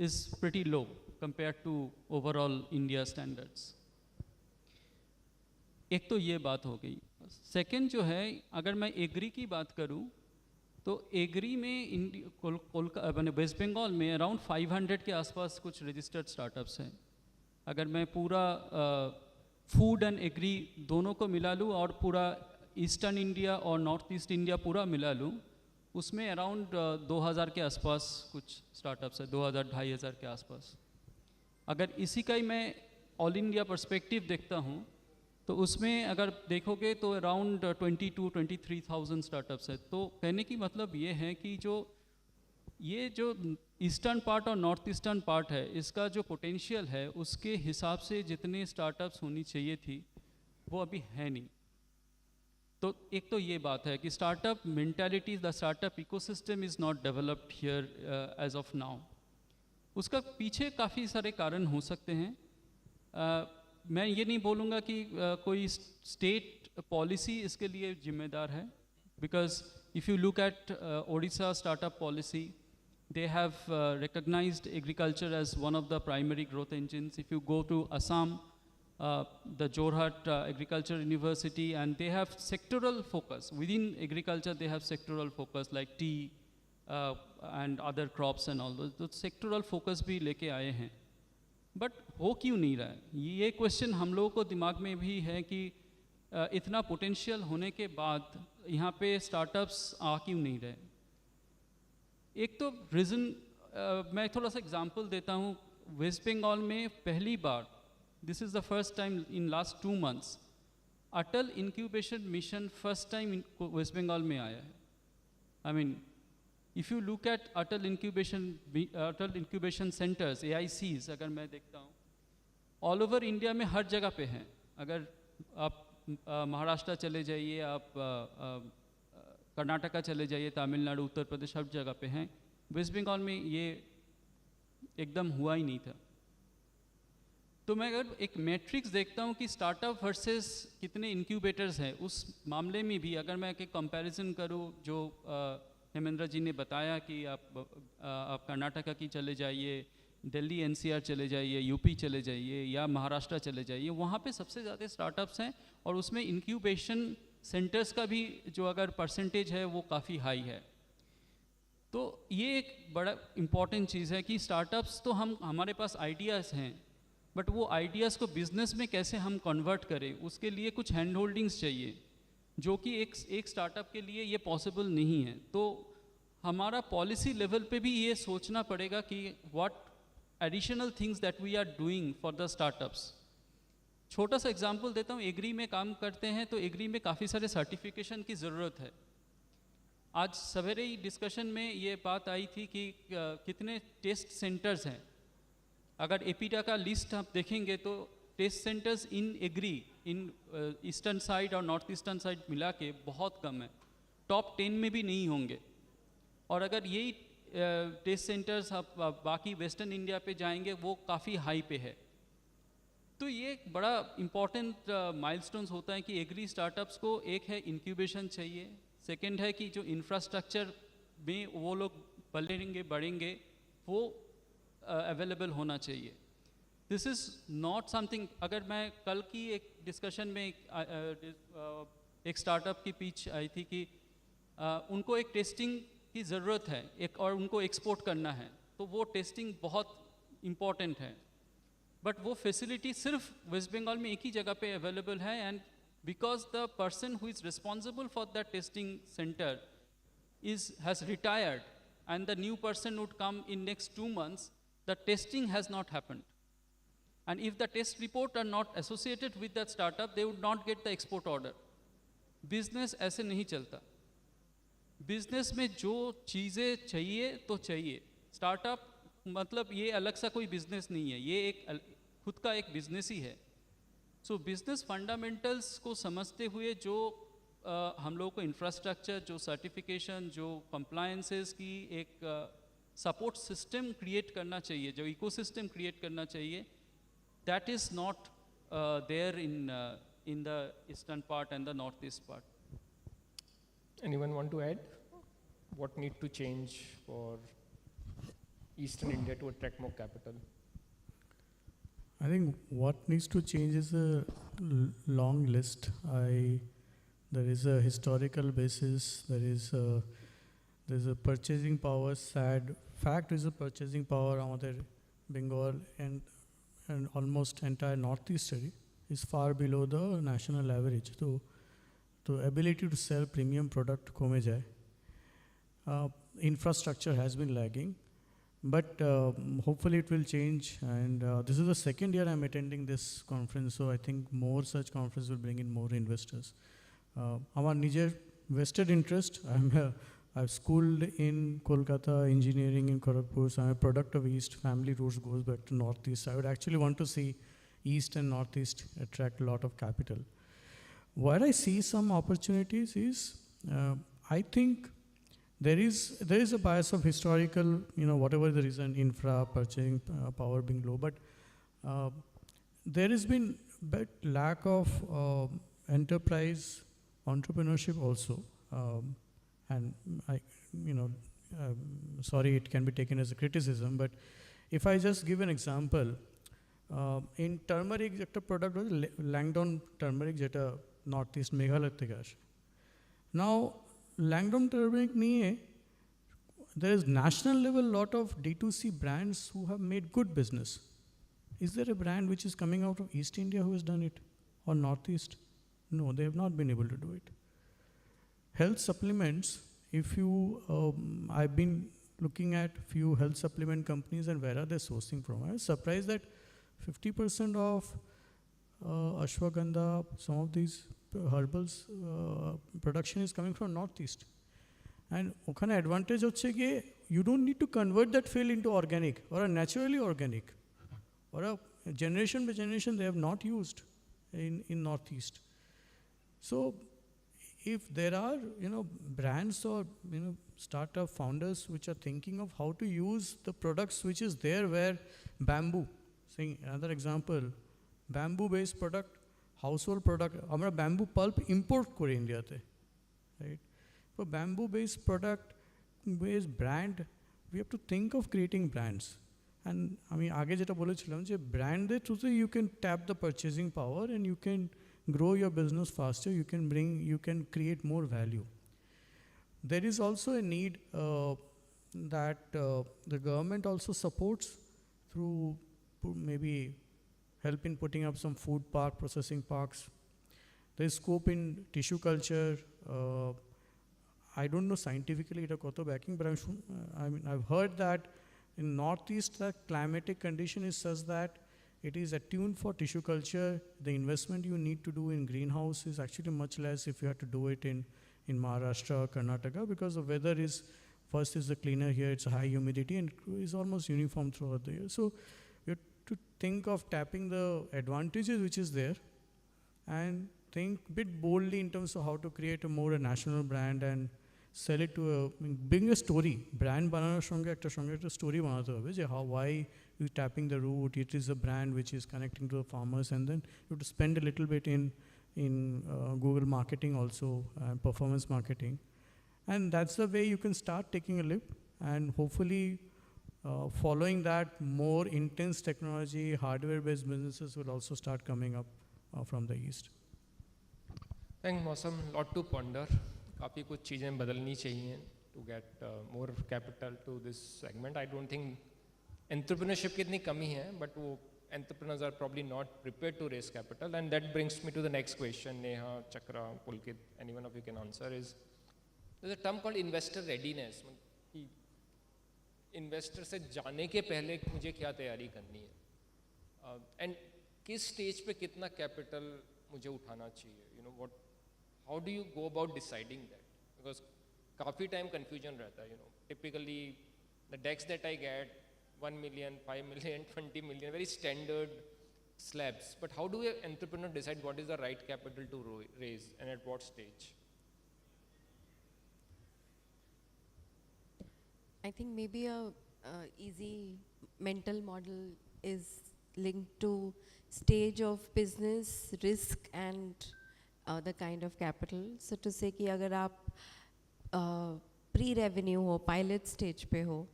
is pretty low compared to overall India standards. एक तो ये बात हो गई. सेकेंड जो है, अगर मैं एग्री की बात करूं तो एग्री में मैंने वेस्ट बंगाल में अराउंड 500 के आसपास कुछ रजिस्टर्ड स्टार्टअप्स हैं. अगर मैं पूरा फूड एंड एग्री दोनों को मिला लूँ और पूरा ईस्टर्न इंडिया और नॉर्थ ईस्ट इंडिया पूरा मिला लूँ, उसमें अराउंड 2,000 के आसपास कुछ स्टार्टअप्स है, 2,000-2,500 के आसपास. अगर इसी का ही मैं ऑल इंडिया पर्सपेक्टिव देखता हूँ तो उसमें अगर देखोगे तो अराउंड 22,000-23,000 स्टार्टअप्स है. तो कहने की मतलब ये है कि ये जो ईस्टर्न पार्ट और नॉर्थ ईस्टर्न पार्ट है, इसका जो पोटेंशियल है उसके हिसाब से जितने स्टार्टअप्स होनी चाहिए थी वो अभी है नहीं. तो एक तो ये बात है कि startup mentality, the startup ecosystem is not developed here as of now. उसका पीछे काफ़ी सारे कारण हो सकते हैं. मैं ये नहीं बोलूँगा कि कोई स्टेट पॉलिसी इसके लिए जिम्मेदार है, because if you look eight Odisha startup policy, they have recognized agriculture as one of the primary growth engines. If you go to Assam, the Jorhat Agriculture University, and they have sectoral focus. Within agriculture, they have sectoral focus like tea and other crops and all those. तो sectoral focus भी लेके आए हैं. But हो क्यों नहीं रहा है? ये क्वेश्चन हम लोगों को दिमाग में भी है कि इतना पोटेंशियल होने के बाद यहाँ पे स्टार्टअप्स आ क्यों नहीं रहे. एक तो रीज़न मैं थोड़ा सा एग्जांपल देता हूँ. वेस्ट बंगाल में पहली बार, this is the first time in last 2 months, Atal incubation mission first time West Bengal में आया है. I mean, if you look at Atal incubation centres, AICs, अगर मैं देखता हूँ ऑल ओवर इंडिया में हर जगह पे हैं. अगर आप महाराष्ट्र चले जाइए, आप कर्नाटका चले जाइए, तमिलनाडु, उत्तर प्रदेश, हर जगह पे हैं. वेस्ट बंगाल में ये एकदम हुआ ही नहीं था. तो मैं अगर एक मैट्रिक्स देखता हूँ कि स्टार्टअप वर्सेस कितने इंक्यूबेटर्स हैं, उस मामले में भी अगर मैं एक कंपैरिजन करूँ, जो हेमेंद्र जी ने बताया कि आप कर्नाटका की चले जाइए, दिल्ली एनसीआर चले जाइए, यूपी चले जाइए या महाराष्ट्र चले जाइए, वहाँ पे सबसे ज़्यादा स्टार्टअप्स हैं और उसमें इंक्यूबेशन सेंटर्स का भी जो अगर परसेंटेज है वो काफ़ी हाई है। तो ये एक बड़ा इम्पॉर्टेंट चीज़ है कि स्टार्टअप्स तो हमारे पास आइडियाज़ हैं, बट वो आइडियाज़ को बिजनेस में कैसे हम कन्वर्ट करें, उसके लिए कुछ हैंड होल्डिंग्स चाहिए, जो कि एक स्टार्टअप के लिए ये पॉसिबल नहीं है। तो हमारा पॉलिसी लेवल पे भी ये सोचना पड़ेगा कि what additional things that we are doing for the startups. छोटा सा एग्जांपल देता हूँ, एग्री में काम करते हैं तो एग्री में काफ़ी सारे सर्टिफिकेशन की ज़रूरत है। आज सवेरे ही डिस्कशन में ये बात आई थी कि कितने टेस्ट सेंटर्स हैं। अगर एपीटा का लिस्ट आप देखेंगे तो test centres in agri in eastern side और नॉर्थ ईस्टर्न साइड मिला के बहुत कम है, टॉप 10 में भी नहीं होंगे। और अगर यही टेस्ट सेंटर्स आप बाकी वेस्टर्न इंडिया पे जाएंगे वो काफ़ी हाई पे है। तो ये एक बड़ा इम्पॉर्टेंट माइलस्टोन्स होता है कि एग्री स्टार्टअप्स को एक है इंक्यूबेशन चाहिए, सेकंड है कि जो इंफ्रास्ट्रक्चर में वो लोग बढ़ेंगे वो अवेलेबल होना चाहिए। दिस इज़ नॉट समथिंग, अगर मैं कल की एक डिस्कशन में एक स्टार्टअप की पिच आई थी कि उनको एक टेस्टिंग की ज़रूरत है एक, और उनको एक्सपोर्ट करना है, तो वो टेस्टिंग बहुत इम्पॉर्टेंट है, बट वो फैसिलिटी सिर्फ वेस्ट बंगाल में एक ही जगह पे अवेलेबल है। And because the person who is responsible for the testing centre has retired and the new person would come in next 2 months, the testing has not happened. And if the test report are not associated with that startup, they would not get the export order. Business ऐसे नहीं चलता। Business में जो चीज़ें चाहिए तो चाहिए। Startup मतलब ये अलग सा कोई बिजनेस नहीं है, ये एक खुद का एक बिजनेस ही है। सो बिजनेस फंडामेंटल्स को समझते हुए जो हम लोगों को इंफ्रास्ट्रक्चर, जो सर्टिफिकेशन, जो कंप्लायंसेस की एक सपोर्ट सिस्टम क्रिएट करना चाहिए, जो इकोसिस्टम क्रिएट करना चाहिए, that is not there in the eastern part and the north east part. Anyone want to add? What need to change for Eastern India to attract more capital? I think what needs to change is a long list. There is a historical basis. There's a purchasing power. Sad fact is a purchasing power amader Bengal and almost entire northeast is far below the national average. So ability to sell premium product kome jaye. Infrastructure has been lagging, but hopefully it will change. And this is the second year I'm attending this conference, so I think more such conferences will bring in more investors. Our Niger vested interest. I've schooled in Kolkata, engineering in Kharagpur, so I'm a product of East. Family roots goes back to Northeast. I would actually want to see East and Northeast attract a lot of capital. Where I see some opportunities is, I think there is a bias of historical, whatever the reason, infra, purchasing power being low, but there has been bit lack of enterprise entrepreneurship also. And sorry, it can be taken as a criticism, but if I just give an example, in turmeric, jeta product was Langdon turmeric, jeta northeast Meghalaya theke ashe. Now, Langdon turmeric niye, there is national level lot of D2C brands who have made good business. Is there a brand which is coming out of East India who has done it, or Northeast? No, they have not been able to do it. Health supplements, if you, I've been looking at few health supplement companies and where are they sourcing from. I was surprised that 50% of ashwagandha, some of these herbals production is coming from Northeast. And okhane advantage hochhe ki you don't need to convert that field into organic or a naturally organic, or a generation by generation they have not used in Northeast. So if there are brands or startup founders which are thinking of how to use the products which is there, where bamboo, saying another example, bamboo based product, household product, আমরা bamboo pulp import করে ইন্ডিয়াতে, right? For bamboo based product based brand, we have to think of creating brands. And আমি আগে যেটা বলেছিলাম যে ব্র্যান্ডের থ্রুতে you can tap the purchasing power and you can grow your business faster, you can create more value. There is also a need that the government also supports through maybe help in putting up some food park, processing parks. There is scope in tissue culture. I don't know scientifically it koto backing, but I've heard that in Northeast the climatic condition is such that it is attuned for tissue culture. The investment you need to do in greenhouse is actually much less if you have to do it in Maharashtra or Karnataka, because the weather is, first is the cleaner here, it's high humidity and it is almost uniform throughout the year. So you have to think of tapping the advantages which is there and think a bit boldly in terms of how to create a more a national brand and sell it to bring a story. Brand বানানোর সঙ্গে একটা story বানাতে হবে যে how, why you tapping the root, it is a brand which is connecting to the farmers, and then you have to spend a little bit in Google marketing also, performance marketing. And that's the way you can start taking a leap, and hopefully following that, more intense technology, hardware-based businesses will also start coming up from the east. Thank Mosam, lot to ponder. काफ़ी कुछ चीज़ें बदलनी चाहिए to get more capital to this segment. I don't think entrepreneurship की इतनी कमी है, but वो entrepreneurs are probably not prepared to raise capital, and that brings me to the next question. Neha, Chakra, Pulkit, any one of you can answer. Is there's a term called investor readiness. कि investor से जाने के पहले मुझे क्या तैयारी करनी है, and किस stage पे कितना capital मुझे उठाना चाहिए. You know what? How do you go about deciding that? Because काफ़ी time confusion रहता है. You know, typically the decks that I get, 1 million, 5 million, 20 million, very standard slabs. But how do an entrepreneur decide what is the right capital to raise and at what stage? I think maybe a easy mental model is linked to stage of business, risk and the kind of capital. So to say कि अगर आप pre-revenue हो, pilot stage पे हो,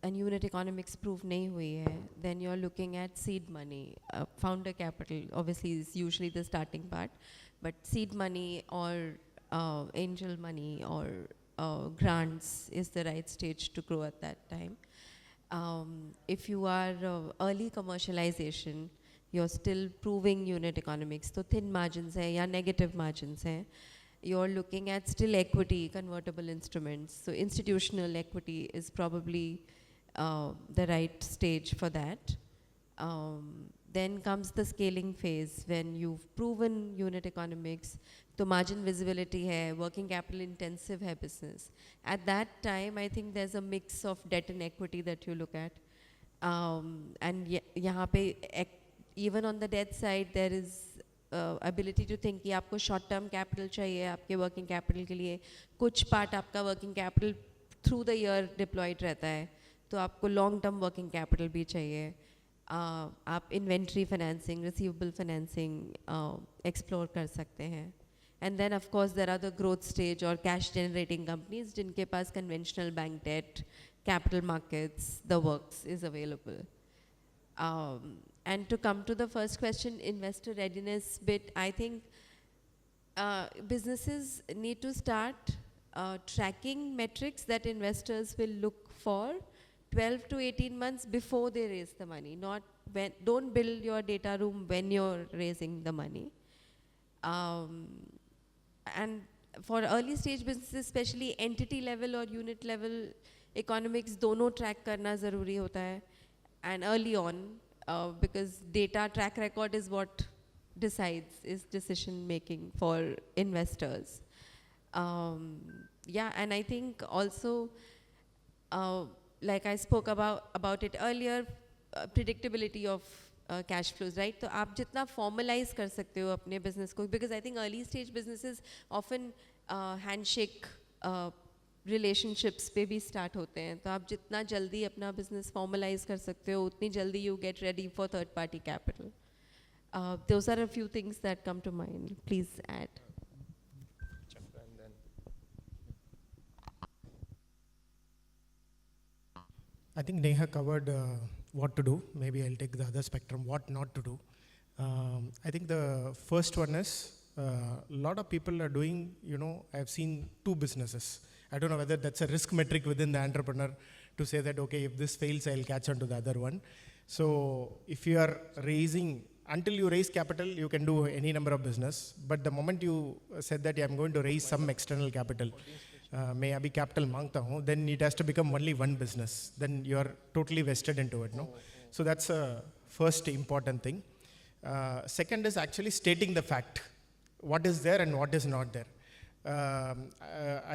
and unit economics prove नहीं हुई है, then you're looking at seed money. Founder capital obviously is usually the starting part, but seed money or angel money or grants is the right stage to grow at that time. If you are early commercialization, you're still proving unit economics, so thin margins hai ya negative margins hai. You're looking at still equity, convertible instruments. So institutional equity is probably the right stage for that. Then comes the scaling phase when you've proven unit economics, तो margin visibility hai, working capital intensive hai business. At that time, I think there's a mix of debt and equity that you look at. And यहाँ पे even on the debt side, there is ability to think कि आपको short term capital चाहिए आपके working capital के लिए, कुछ part आपका working capital through the year deployed रहता है, तो आपको long term working capital भी चाहिए. आप inventory financing, receivable financing explore कर सकते हैं. And then of course there are the growth stage or cash generating companies जिनके पास conventional bank debt, capital markets, the works is available. And to come to the first question, investor readiness bit, I think businesses need to start tracking metrics that investors will look for 12 to 18 months before they raise the money. Not when, don't build your data room when you're raising the money. And for early stage businesses, especially entity level or unit level economics, दोनों track करना ज़रूरी होता है. And early on, because data track record is what decides, is decision making for investors. Yeah, and I think also, like I spoke about it earlier, predictability of cash flows, right? तो आप जितना formalize कर सकते हो अपने business को, because I think early stage businesses often handshake relationships पे भी स्टार्ट होते हैं. तो आप जितना जल्दी अपना बिजनेस फॉर्मलाइज कर सकते हो उतनी जल्दी you get ready for third party capital. Those are a few things that come to mind. Please add. Chakra and then I think Neha covered what to do. Maybe I'll take the other spectrum, what not to do. I think the first one is a lot of people are doing, I've seen two businesses. I don't know whether that's a risk metric within the entrepreneur to say that, okay, if this fails, I'll catch on to the other one. So if you are raising, until you raise capital, you can do any number of business. But the moment you said that I'm going to raise some external capital, मैं अभी capital मांगता हूँ, then it has to become only one business. Then you are totally vested into it, no? So that's a first important thing. Second is actually stating the fact. What is there and what is not there.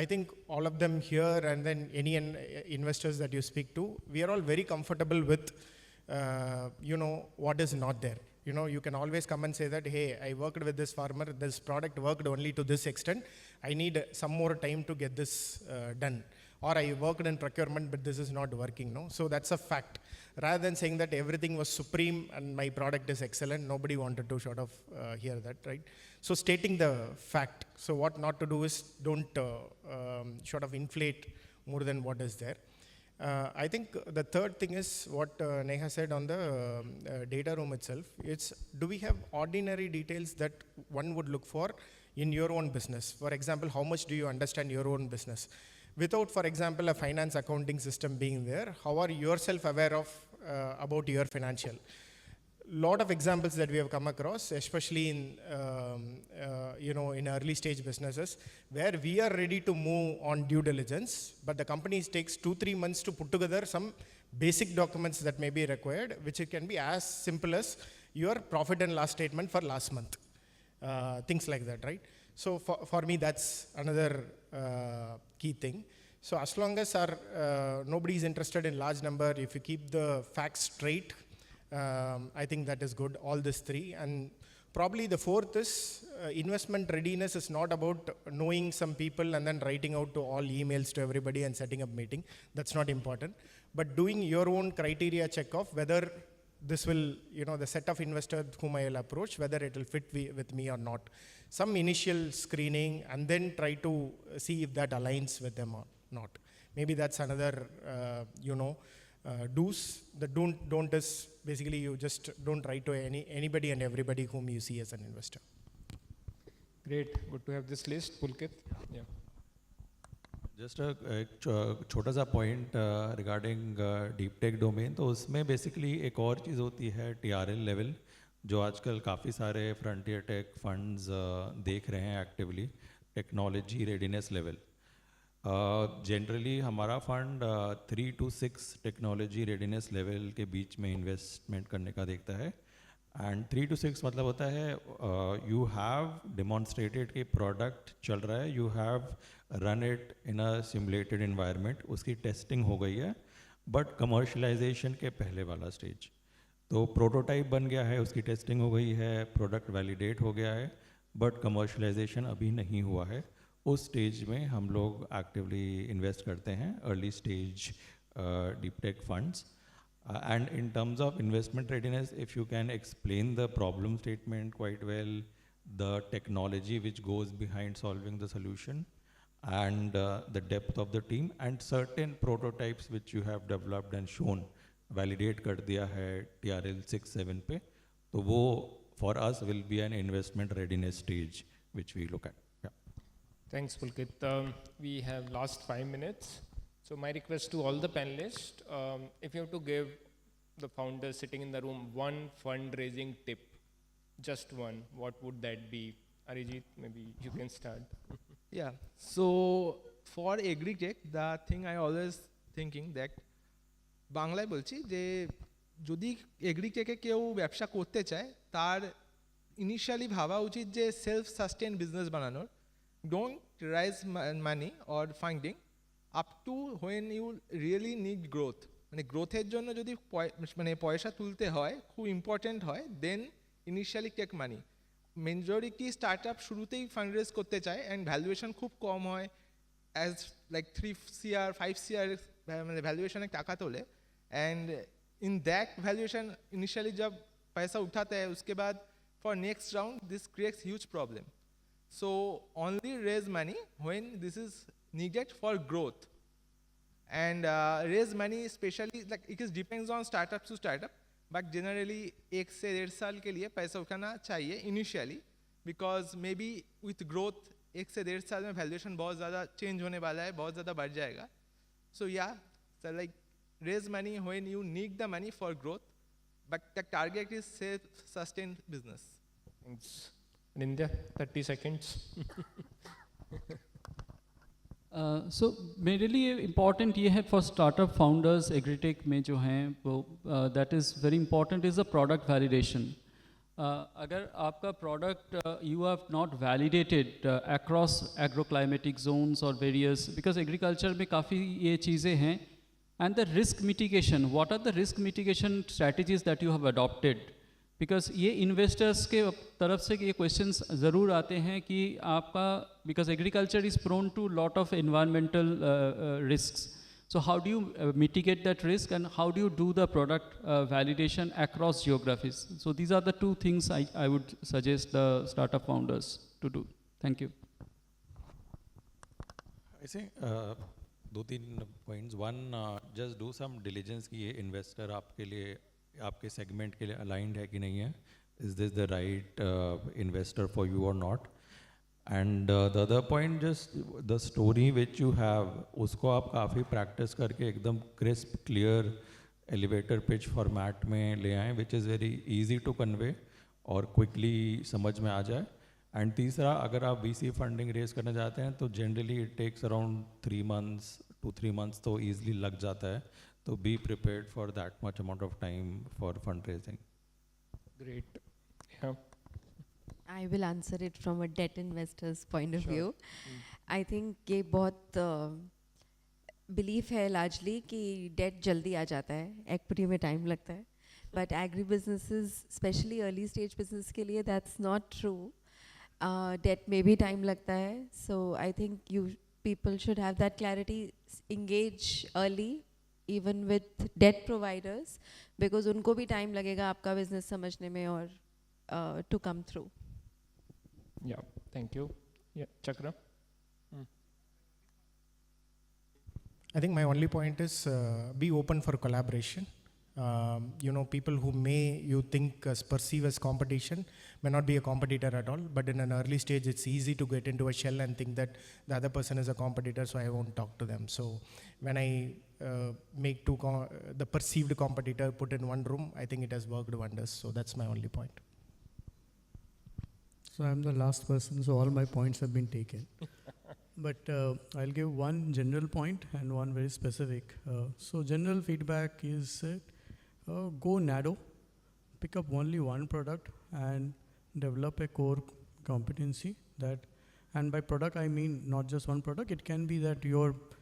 I think all of them here and then any investors that you speak to, we are all very comfortable with, what is not there. You can always come and say that, hey, I worked with this farmer, this product worked only to this extent. I need some more time to get this done. Or I worked in procurement, but this is not working, no? So that's a fact. Rather than saying that everything was supreme and my product is excellent, nobody wanted to sort of hear that, right? So stating the fact. So what not to do is don't sort of inflate more than what is there. I think the third thing is what Neha said on the data room itself. It's, do we have ordinary details that one would look for in your own business? For example, how much do you understand your own business? Without, for example, a finance accounting system being there, how are you yourself aware of about your financial? Lot of examples that we have come across, especially in in early stage businesses, where we are ready to move on due diligence, but the company takes 2-3 months to put together some basic documents that may be required, which it can be as simple as your profit and loss statement for last month, things like that, right? So for me, that's another key thing. So as long as nobody is interested in large number, if you keep the facts straight, I think that is good, all these three. And probably the fourth is investment readiness is not about knowing some people and then writing out to all emails to everybody and setting up meeting. That's not important. But doing your own criteria check of whether this will, the set of investors whom I will approach, whether it will fit with me or not. Some initial screening and then try to see if that aligns with them or not. Maybe that's another, do's. The don't is basically you just don't write to anybody and everybody whom you see as an investor. great, good to have this list. Pulkit, yeah. Just छोटा सा point regarding deep tech domain, तो उसमें basically एक और चीज़ होती है TRL level, जो आजकल काफ़ी सारे फ्रंटियर टेक फंड्स देख रहे हैं actively, technology readiness level. Generally हमारा fund 3 to 6 technology readiness level के बीच में इन्वेस्टमेंट करने का देखता है. एंड 3 to 6 मतलब होता है यू हैव डिमॉन्स्ट्रेटेड कि प्रोडक्ट चल रहा है, you have run it in a simulated environment, उसकी टेस्टिंग हो गई है, बट कमर्शलाइजेशन के पहले वाला स्टेज. तो प्रोटोटाइप बन गया है, उसकी टेस्टिंग हो गई है, प्रोडक्ट वैलिडेट हो गया है, बट कमर्शलाइजेशन अभी नहीं हुआ है. उस स्टेज में हम लोग एक्टिवली इन्वेस्ट करते हैं, early stage deep tech funds. And in terms of investment readiness, if you can explain the problem statement quite well, the technology which goes behind solving the solution, and the depth of the team, and certain prototypes which you have developed and shown, validate कर दिया है TRL 6-7 पे, तो वो for us will be an investment readiness stage which we look at. Yeah. Thanks, Pulkit. We have last 5 minutes. So my request to all the panelists, if you have to give the founders sitting in the room one fundraising tip, just one, what would that be? Arijit, maybe you can start. Yeah, so for agri-tech, the thing I always thinking that বাংলায় বলছি যে যদি এগ্রিটেকে কেউ ব্যবসা করতে চায় তার initially ভাবা উচিত যে সেলফ সাস্টেন বিজনেস বানানোর. Don't raise money or funding up to when you really need growth. মানে গ্রোথের জন্য যদি মানে পয়সা তুলতে হয়, খুব ইম্পর্ট্যান্ট হয়, then initially take money. Majority startup শুরুতেই ফান্ড রেজ করতে চায় অ্যান্ড ভ্যালুয়েশন খুব কম হয়, as like 3 CR 5 CR valuation टाका तोले, and in that valuation initially जब पैसा उठाते हैं उसके बाद for next round this creates huge problem. So only raise money when this is needed for growth, and raise money especially like it is depends on startup to startup, but generally 1 से 1.5 साल के लिए पैसा उठाना चाहिए initially, because maybe with growth 1 से 1.5 साल में valuation बहुत ज़्यादा change होने वाला है, बहुत ज़्यादा बढ़ जाएगा. So yeah, so like raise money when you need the money for growth, but the target is self-sustained business. Thanks. Nindya, 30 seconds. सो मेरे लिए इम्पॉर्टेंट ये है फॉर स्टार्टअप फाउंडर्स एग्रीटेक में जो हैं वो that is very important is the product validation. अगर आपका product you have not validated across agroclimatic zones और वेरियस, बिकॉज एग्रीकल्चर में काफ़ी ये चीज़ें हैं, and the risk mitigation, what are the risk mitigation strategies that you have adopted, because ये investors के तरफ से ये क्वेश्चंस ज़रूर आते हैं कि आपका, because agriculture is prone to lot of environmental risks, so how do you mitigate that risk, and how do you do the product validation across geographies? So these are the two things I would suggest the startup founders to do. Thank you. I think 2-3 points. One, just do some diligence कि ये investor आपके लिए, आपके segment के लिए aligned है कि नहीं है. Is this the right investor for you or not? And the other point, just the story which you have, उसको आप काफ़ी practice करके एकदम crisp, clear elevator pitch format में ले आएं, which is very easy to convey और quickly समझ में आ जाए. And तीसरा, अगर आप VC funding raise करना चाहते हैं तो generally it takes around 3 months to 3 months तो easily लग जाता है. तो be prepared for that much amount of time for fundraising. Great. Yeah. I will answer it from a debt investor's point of view. I think ये बहुत belief है largely कि debt जल्दी आ जाता है, equity में time लगता है. But agri businesses, especially early stage business के लिए, that's not true. Debt में भी time लगता है. So I think people should have that clarity, engage early, even with debt providers, because उनको भी time लगेगा आपका business समझने में और to come through. Yeah, thank you. Yeah, Chakra. I think my only point is be open for collaboration. People who you think perceive as competition may not be a competitor at all, but in an early stage, it's easy to get into a shell and think that the other person is a competitor, so I won't talk to them. So when I make the perceived competitor put in one room, I think it has worked wonders. So that's my only point. So I'm the last person, so all my points have been taken. But I'll give one general point and one very specific. So general feedback is go narrow, pick up only one product and develop a core competency that, and by product I mean not just one product, it can be that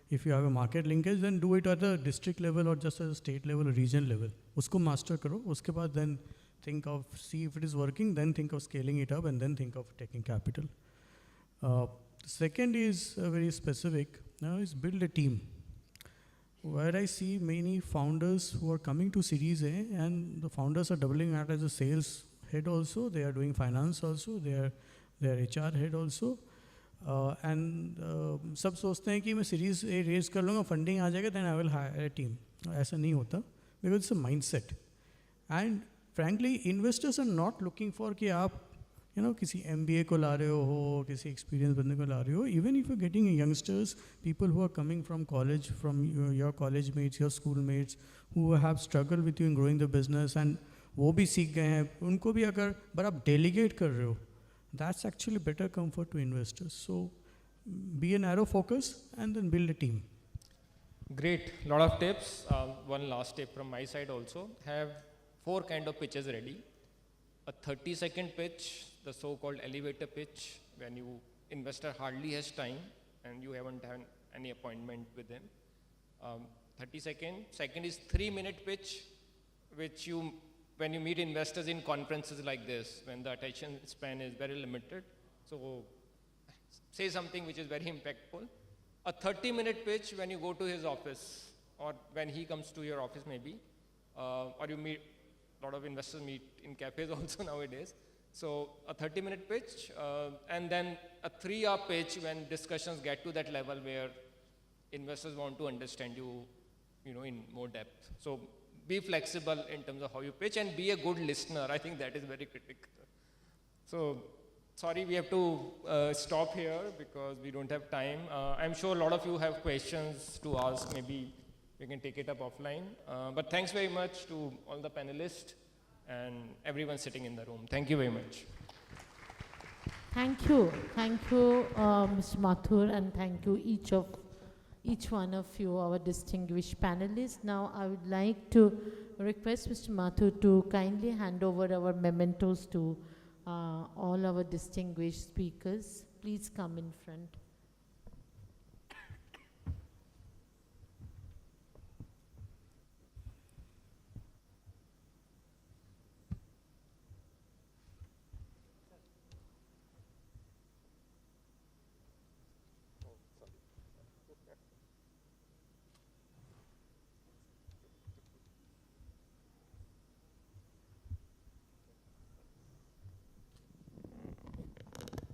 if you have a market linkage, then do it at a district level or just at a state level or region level. Usko master karo, uske baad then think of, see if it is working, then think of scaling it up, and then think of taking capital. Second is very specific, is build a team. Where I see many founders who are coming to Series A, and the founders are doubling out as a sales head also, they are doing finance also, they are HR head also, and सब सोचते हैं कि मैं Series A raise कर लूँगा, funding आ जाएगा, then I will hire a team. ऐसा नहीं होता, because it's a mindset. And frankly, investors are not looking for कि आप किसी MBA को ला रहे हो, किसी experience बंदे को ला रहे हो. Even if you're getting youngsters, people who are coming from college, from your college mates, your school mates, who have struggled with you in growing the business, and वो भी सीख गए हैं, उनको भी अगर but आप delegate कर रहे हो, that's actually better comfort to investors. So be a narrow focus and then build a team. Great, lot of tips. One last tip from my side also. Have 4 kind of pitches ready. A 30-second pitch, the so-called elevator pitch, when investor hardly has time and you haven't had any appointment with him. 30 seconds. Second is 3-minute pitch, which when you meet investors in conferences like this, when the attention span is very limited. So say something which is very impactful. a 30-minute pitch when you go to his office or when he comes to your office maybe, or you meet, a lot of investors meet in cafes also nowadays. So a 30-minute pitch and then a 3-hour pitch when discussions get to that level where investors want to understand you, in more depth. So be flexible in terms of how you pitch and be a good listener. I think that is very critical. So sorry, we have to stop here because we don't have time. I'm sure a lot of you have questions to ask. Maybe we can take it up offline. But thanks very much to all the panelists and everyone sitting in the room. Thank you very much. Thank you, Mr. Mathur, and thank you each one of you, our distinguished panelists. Now I would like to request Mr. Mathur to kindly hand over our mementos to all our distinguished speakers. Please come in front.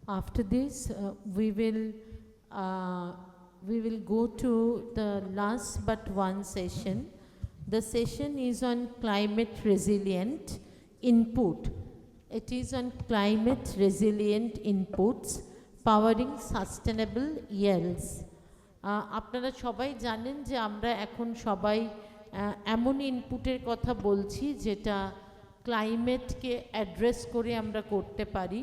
After this, we will go to the last but one session. The session is on climate resilient input. It is on climate resilient inputs powering sustainable yields. আপনারা সবাই জানেন যে আমরা এখন সবাই এমন ইনপুটের কথা বলছি যেটা ক্লাইমেটকে অ্যাড্রেস করে আমরা করতে পারি।